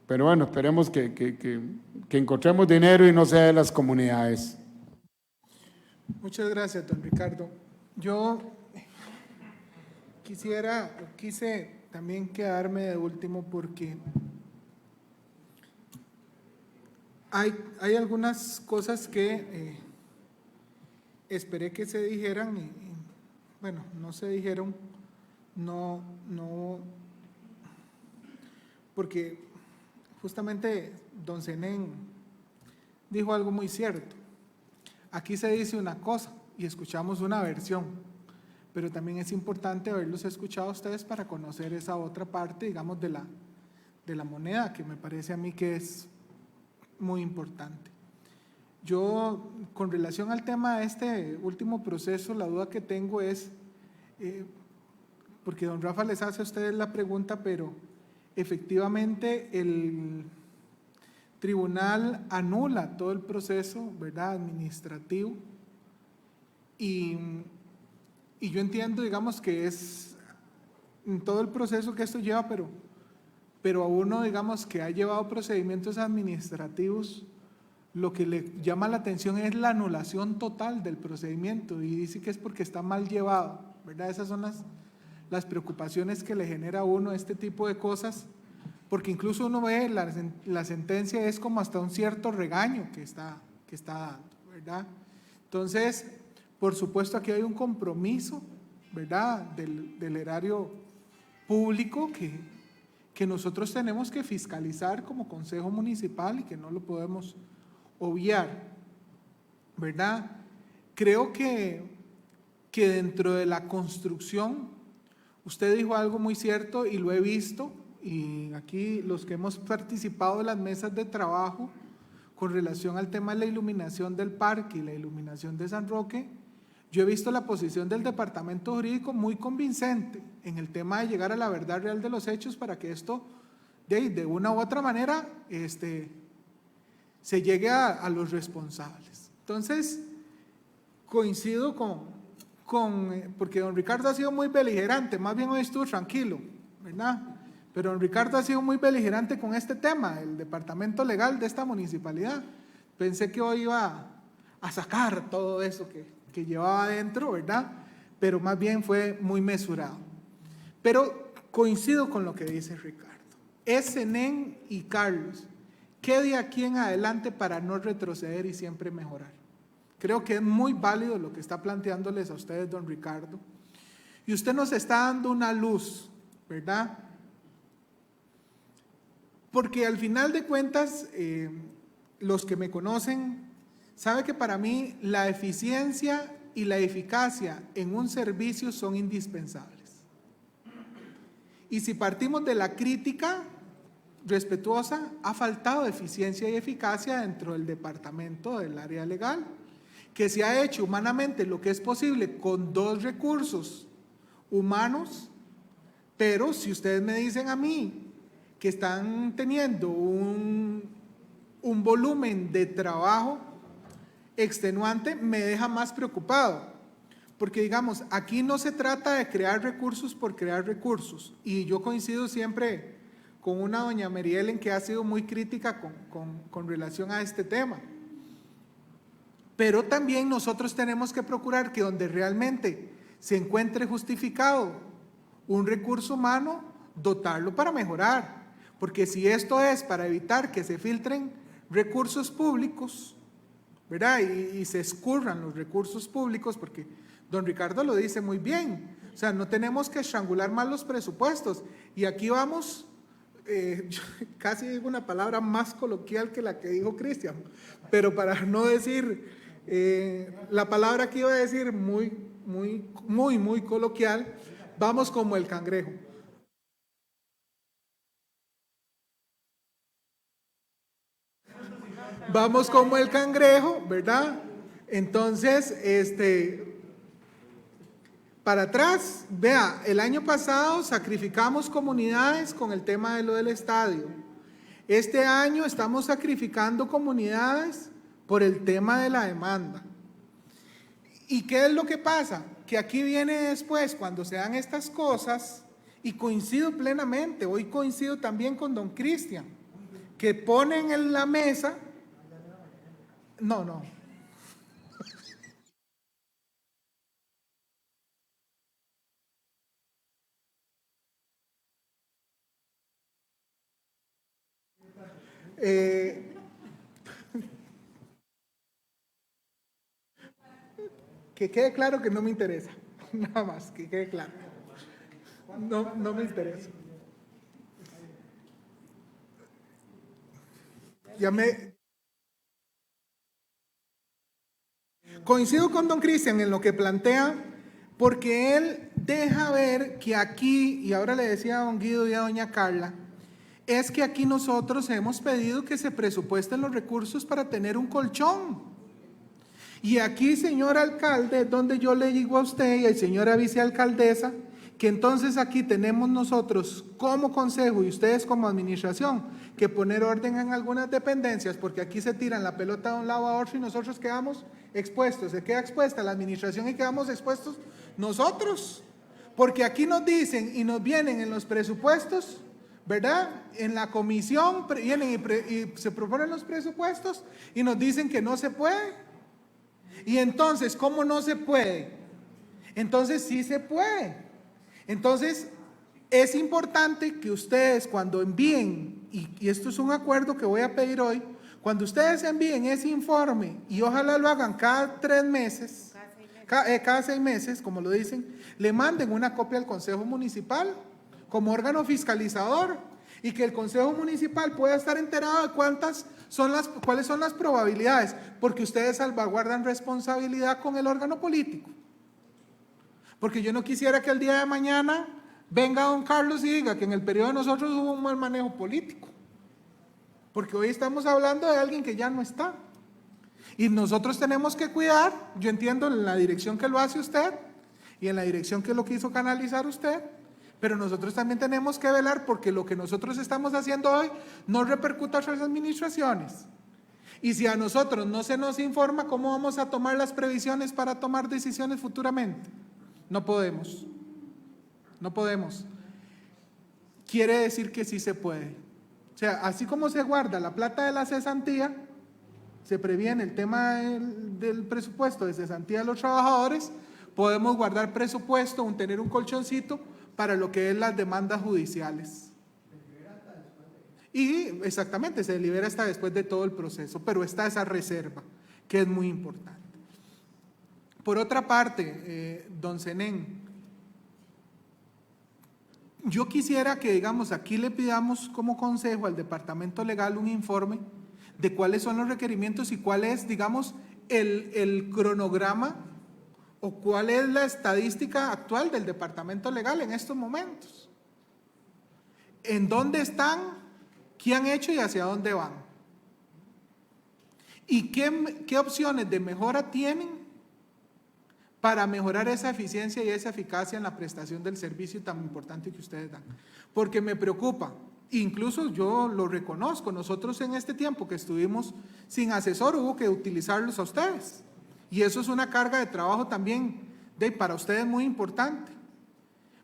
pero bueno, esperemos que encontremos dinero y no sea de las comunidades. Muchas gracias, don Ricardo. Yo quise también quedarme de último porque hay algunas cosas que esperé que se dijeran y bueno, no se dijeron, no, porque justamente don Zenén dijo algo muy cierto. Aquí se dice una cosa y escuchamos una versión, pero también es importante haberlos escuchado a ustedes para conocer esa otra parte, digamos, de la moneda, que me parece a mí que es muy importante. Yo, con relación al tema de este último proceso, la duda que tengo es, porque don Rafa les hace a ustedes la pregunta, pero efectivamente el tribunal anula todo el proceso, ¿verdad?, administrativo, y yo entiendo, digamos, que es todo el proceso que esto lleva, pero a uno, digamos, que ha llevado procedimientos administrativos, lo que le llama la atención es la anulación total del procedimiento y dice que es porque está mal llevado, ¿verdad? Esas son las preocupaciones que le genera a uno este tipo de cosas, porque incluso uno ve la sentencia es como hasta un cierto regaño que está dando, ¿verdad? Entonces, por supuesto aquí hay un compromiso, ¿verdad?, del erario público que nosotros tenemos que fiscalizar como Consejo Municipal y que no lo podemos obviar, ¿verdad? Creo que dentro de la construcción, usted dijo algo muy cierto y lo he visto, y aquí los que hemos participado en las mesas de trabajo con relación al tema de la iluminación del parque y la iluminación de San Roque, yo he visto la posición del departamento jurídico muy convincente en el tema de llegar a la verdad real de los hechos para que esto, de una u otra manera, se llegue a los responsables. Entonces, coincido porque don Ricardo ha sido muy beligerante, más bien hoy estuvo tranquilo, ¿verdad? Pero don Ricardo ha sido muy beligerante con este tema, el departamento legal de esta municipalidad. Pensé que hoy iba a sacar todo eso que llevaba adentro, ¿verdad? Pero más bien fue muy mesurado. Pero coincido con lo que dice Ricardo. Es Zenén y Carlos, ¿qué de aquí en adelante para no retroceder y siempre mejorar? Creo que es muy válido lo que está planteándoles a ustedes don Ricardo. Y usted nos está dando una luz, ¿verdad? Porque al final de cuentas, los que me conocen, saben que para mí la eficiencia y la eficacia en un servicio son indispensables. Y si partimos de la crítica respetuosa, ha faltado eficiencia y eficacia dentro del departamento del área legal, que se ha hecho humanamente lo que es posible con 2 recursos humanos, pero si ustedes me dicen a mí que están teniendo un volumen de trabajo extenuante, me deja más preocupado, porque digamos, aquí no se trata de crear recursos por crear recursos, y yo coincido siempre con una doña Merielen que ha sido muy crítica con relación a este tema. Pero también nosotros tenemos que procurar que donde realmente se encuentre justificado un recurso humano, dotarlo para mejorar. Porque si esto es para evitar que se filtren recursos públicos, ¿verdad? Y se escurran los recursos públicos, porque don Ricardo lo dice muy bien, o sea, no tenemos que estrangular más los presupuestos. Y aquí vamos, casi digo una palabra más coloquial que la que dijo Cristian, pero para no decir la palabra que iba a decir muy coloquial, vamos como el cangrejo. vamos como el cangrejo, ¿verdad? Entonces, para atrás, vea, el año pasado sacrificamos comunidades con el tema de lo del estadio. Este año estamos sacrificando comunidades por el tema de la demanda. ¿Y qué es lo que pasa? Que aquí viene después, cuando se dan estas cosas, y coincido plenamente, hoy coincido también con don Cristian, que ponen en la mesa, no. Que quede claro que no me interesa, nada más, que quede claro. No me interesa. Coincido con don Cristian en lo que plantea, porque él deja ver que aquí, y ahora le decía a don Guido y a doña Carla, es que aquí nosotros hemos pedido que se presupuesten los recursos para tener un colchón. Y aquí, señor alcalde, es donde yo le digo a usted y a la señora vicealcaldesa, que entonces aquí tenemos nosotros como consejo y ustedes como administración que poner orden en algunas dependencias, porque aquí se tiran la pelota de un lado a otro y nosotros quedamos expuestos, se queda expuesta la administración y quedamos expuestos nosotros, porque aquí nos dicen y nos vienen en los presupuestos, ¿verdad? En la comisión vienen y se proponen los presupuestos y nos dicen que no se puede. Y entonces, ¿cómo no se puede? Entonces sí se puede. Entonces, es importante que ustedes cuando envíen, y esto es un acuerdo que voy a pedir hoy, cuando ustedes envíen ese informe, y ojalá lo hagan cada 3 meses, cada 6 meses, como lo dicen, le manden una copia al Consejo Municipal como órgano fiscalizador, y que el Consejo Municipal pueda estar enterado de cuáles son las probabilidades, porque ustedes salvaguardan responsabilidad con el órgano político. Porque yo no quisiera que el día de mañana venga don Carlos y diga que en el periodo de nosotros hubo un mal manejo político. Porque hoy estamos hablando de alguien que ya no está. Y nosotros tenemos que cuidar, yo entiendo en la dirección que lo hace usted y en la dirección que lo quiso canalizar usted, pero nosotros también tenemos que velar porque lo que nosotros estamos haciendo hoy no repercuta a otras administraciones. Y si a nosotros no se nos informa, ¿cómo vamos a tomar las previsiones para tomar decisiones futuramente? No podemos. No podemos. Quiere decir que sí se puede. O sea, así como se guarda la plata de la cesantía, se previene el tema del presupuesto de cesantía de los trabajadores, podemos guardar presupuesto, tener un colchoncito para lo que es las demandas judiciales. Y exactamente, se libera hasta después de todo el proceso, pero está esa reserva, que es muy importante. Por otra parte, don Zenén, yo quisiera que, digamos, aquí le pidamos como consejo al Departamento Legal un informe de cuáles son los requerimientos y cuál es, digamos, el cronograma o cuál es la estadística actual del Departamento Legal en estos momentos. ¿En dónde están? ¿Qué han hecho y hacia dónde van? ¿Y qué opciones de mejora tienen para mejorar esa eficiencia y esa eficacia en la prestación del servicio tan importante que ustedes dan? Porque me preocupa, incluso yo lo reconozco, nosotros en este tiempo que estuvimos sin asesor hubo que utilizarlos a ustedes. Y eso es una carga de trabajo también para ustedes muy importante.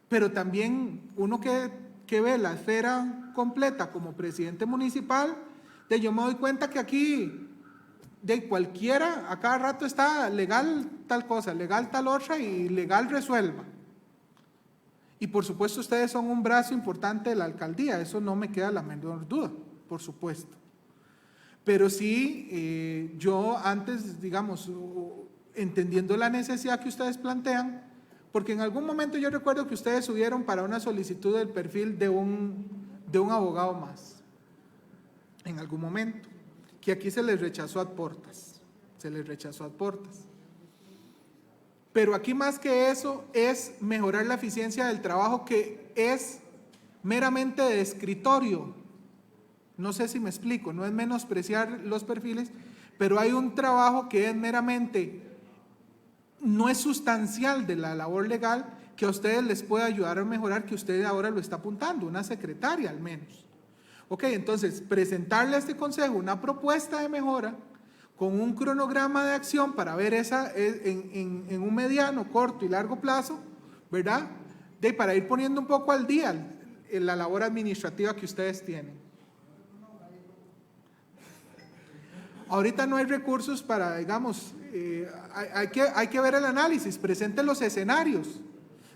Pero también uno que ve la esfera completa como presidente municipal, yo me doy cuenta que aquí de cualquiera a cada rato está legal tal cosa, legal tal otra y legal resuelva. Y por supuesto ustedes son un brazo importante de la alcaldía, eso no me queda la menor duda, por supuesto. Pero sí, yo antes, digamos, entendiendo la necesidad que ustedes plantean, porque en algún momento yo recuerdo que ustedes subieron para una solicitud del perfil de un abogado más, en algún momento, que aquí se les rechazó ad portas, Pero aquí más que eso es mejorar la eficiencia del trabajo que es meramente de escritorio, No sé si me explico, no es menospreciar los perfiles, pero hay un trabajo que es meramente, no es sustancial de la labor legal, que a ustedes les puede ayudar a mejorar, que usted ahora lo está apuntando, una secretaria al menos. Ok, entonces, presentarle a este consejo una propuesta de mejora con un cronograma de acción para ver esa en un mediano, corto y largo plazo, ¿verdad? Para ir poniendo un poco al día la labor administrativa que ustedes tienen. Ahorita no hay recursos para, digamos, hay que ver el análisis, presenten los escenarios.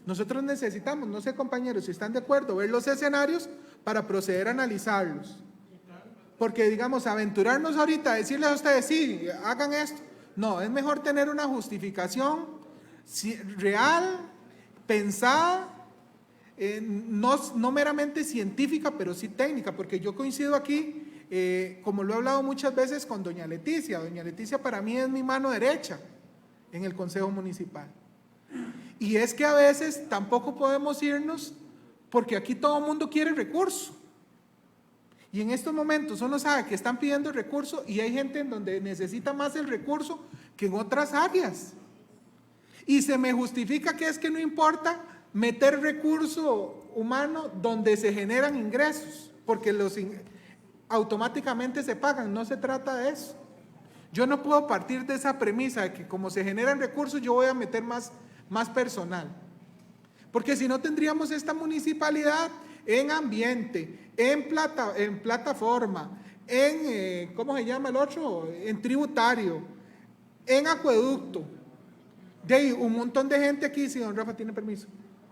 Nosotros necesitamos, no sé compañeros si están de acuerdo, ver los escenarios para proceder a analizarlos. Porque, digamos, aventurarnos ahorita a decirles a ustedes, sí, hagan esto. No, es mejor tener una justificación real, pensada, no meramente científica, pero sí técnica, porque yo coincido aquí, como lo he hablado muchas veces con doña Leticia. Doña Leticia para mí es mi mano derecha en el Consejo Municipal. Y es que a veces tampoco podemos irnos porque aquí todo el mundo quiere recurso. Y en estos momentos uno sabe que están pidiendo recurso y hay gente en donde necesita más el recurso que en otras áreas. Y se me justifica que es que no importa meter recurso humano donde se generan ingresos, porque automáticamente se pagan, no se trata de eso. Yo no puedo partir de esa premisa de que como se generan recursos yo voy a meter más personal, porque si no tendríamos esta municipalidad en ambiente, en plataforma, en, ¿cómo se llama el otro? En tributario, en acueducto. De ahí, un montón de gente aquí, si don Rafa tiene permiso,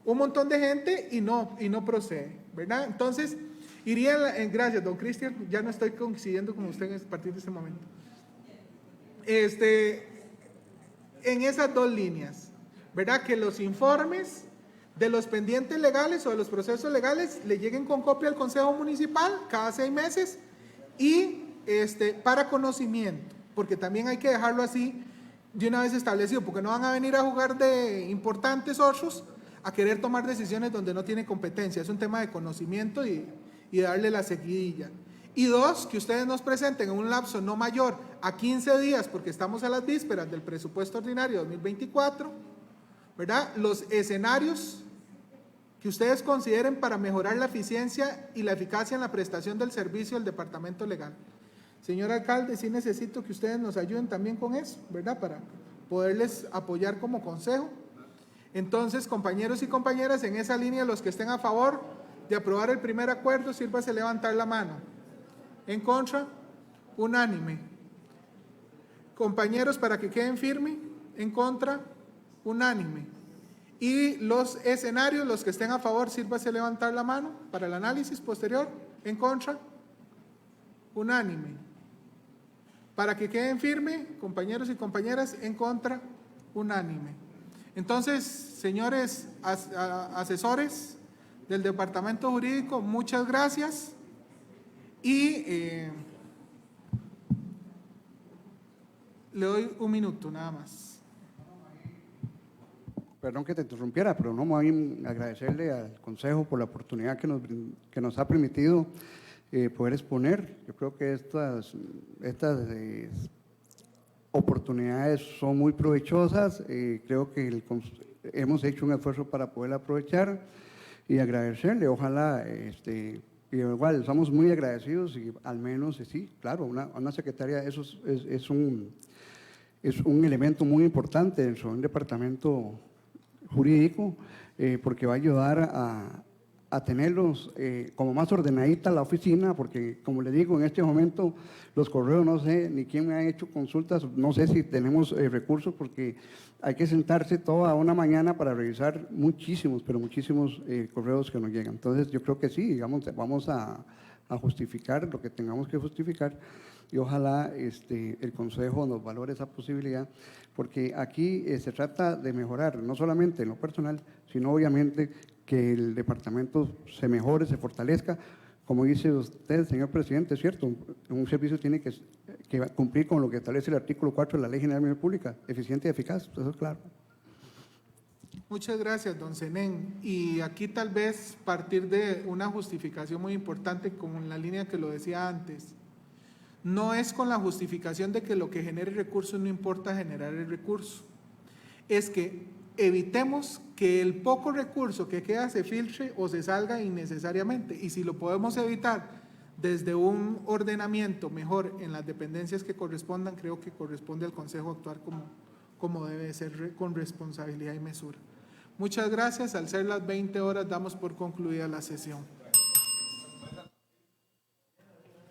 un montón de gente y no procede, ¿verdad? Entonces, iría gracias, don Cristian, ya no estoy coincidiendo con usted a partir de este momento. En esas dos líneas, ¿verdad? Que los informes de los pendientes legales o de los procesos legales le lleguen con copia al Consejo Municipal cada 6 meses y para conocimiento, porque también hay que dejarlo así de una vez establecido, porque no van a venir a jugar de importantes otros a querer tomar decisiones donde no tienen competencia. Es un tema de conocimiento y darle la seguidilla. Y 2, que ustedes nos presenten en un lapso no mayor a 15 días, porque estamos a las vísperas del presupuesto ordinario 2024, ¿verdad? Los escenarios que ustedes consideren para mejorar la eficiencia y la eficacia en la prestación del servicio del departamento legal. Señor alcalde, sí necesito que ustedes nos ayuden también con eso, ¿verdad? Para poderles apoyar como consejo. Entonces, compañeros y compañeras, en esa línea, los que estén a favor de aprobar el primer acuerdo, sírvase levantar la mano. ¿En contra? Unánime. Compañeros, para que queden firmes, en contra, unánime. Y los escenarios, los que estén a favor, sírvase levantar la mano para el análisis posterior. ¿En contra? Unánime. Para que queden firmes, compañeros y compañeras, en contra, unánime. Entonces, señores asesores del Departamento Jurídico, muchas gracias. Y le doy un minuto nada más. Perdón que te interrumpiera, pero no, más bien agradecerle al Consejo por la oportunidad que nos ha permitido poder exponer. Yo creo que estas oportunidades son muy provechosas. Creo que hemos hecho un esfuerzo para poder aprovechar y agradecerle. Ojalá, igual, estamos muy agradecidos y al menos, sí, claro, una secretaria, eso es un elemento muy importante dentro de un departamento jurídico, porque va a ayudar a tenerlos como más ordenadita la oficina, porque como le digo, en este momento los correos, no sé ni quién me ha hecho consultas, no sé si tenemos recursos, porque hay que sentarse toda una mañana para revisar muchísimos, pero muchísimos correos que nos llegan. Entonces yo creo que sí, digamos, vamos a justificar lo que tengamos que justificar y ojalá el Consejo nos valore esa posibilidad, porque aquí se trata de mejorar, no solamente en lo personal, sino obviamente que el departamento se mejore, se fortalezca. Como dice usted, señor presidente, es cierto, un servicio tiene que cumplir con lo que establece el artículo 4 de la Ley General de Pública, eficiente y eficaz, eso es claro. Muchas gracias, don Zenén. Y aquí tal vez partir de una justificación muy importante, como en la línea que lo decía antes. No es con la justificación de que lo que genere recursos no importa generar el recurso. Es que evitemos que el poco recurso que queda se filtre o se salga innecesariamente. Y si lo podemos evitar desde un ordenamiento mejor en las dependencias que correspondan, creo que corresponde al Consejo actuar como debe ser, con responsabilidad y mesura. Muchas gracias. Al ser las 20 horas, damos por concluida la sesión.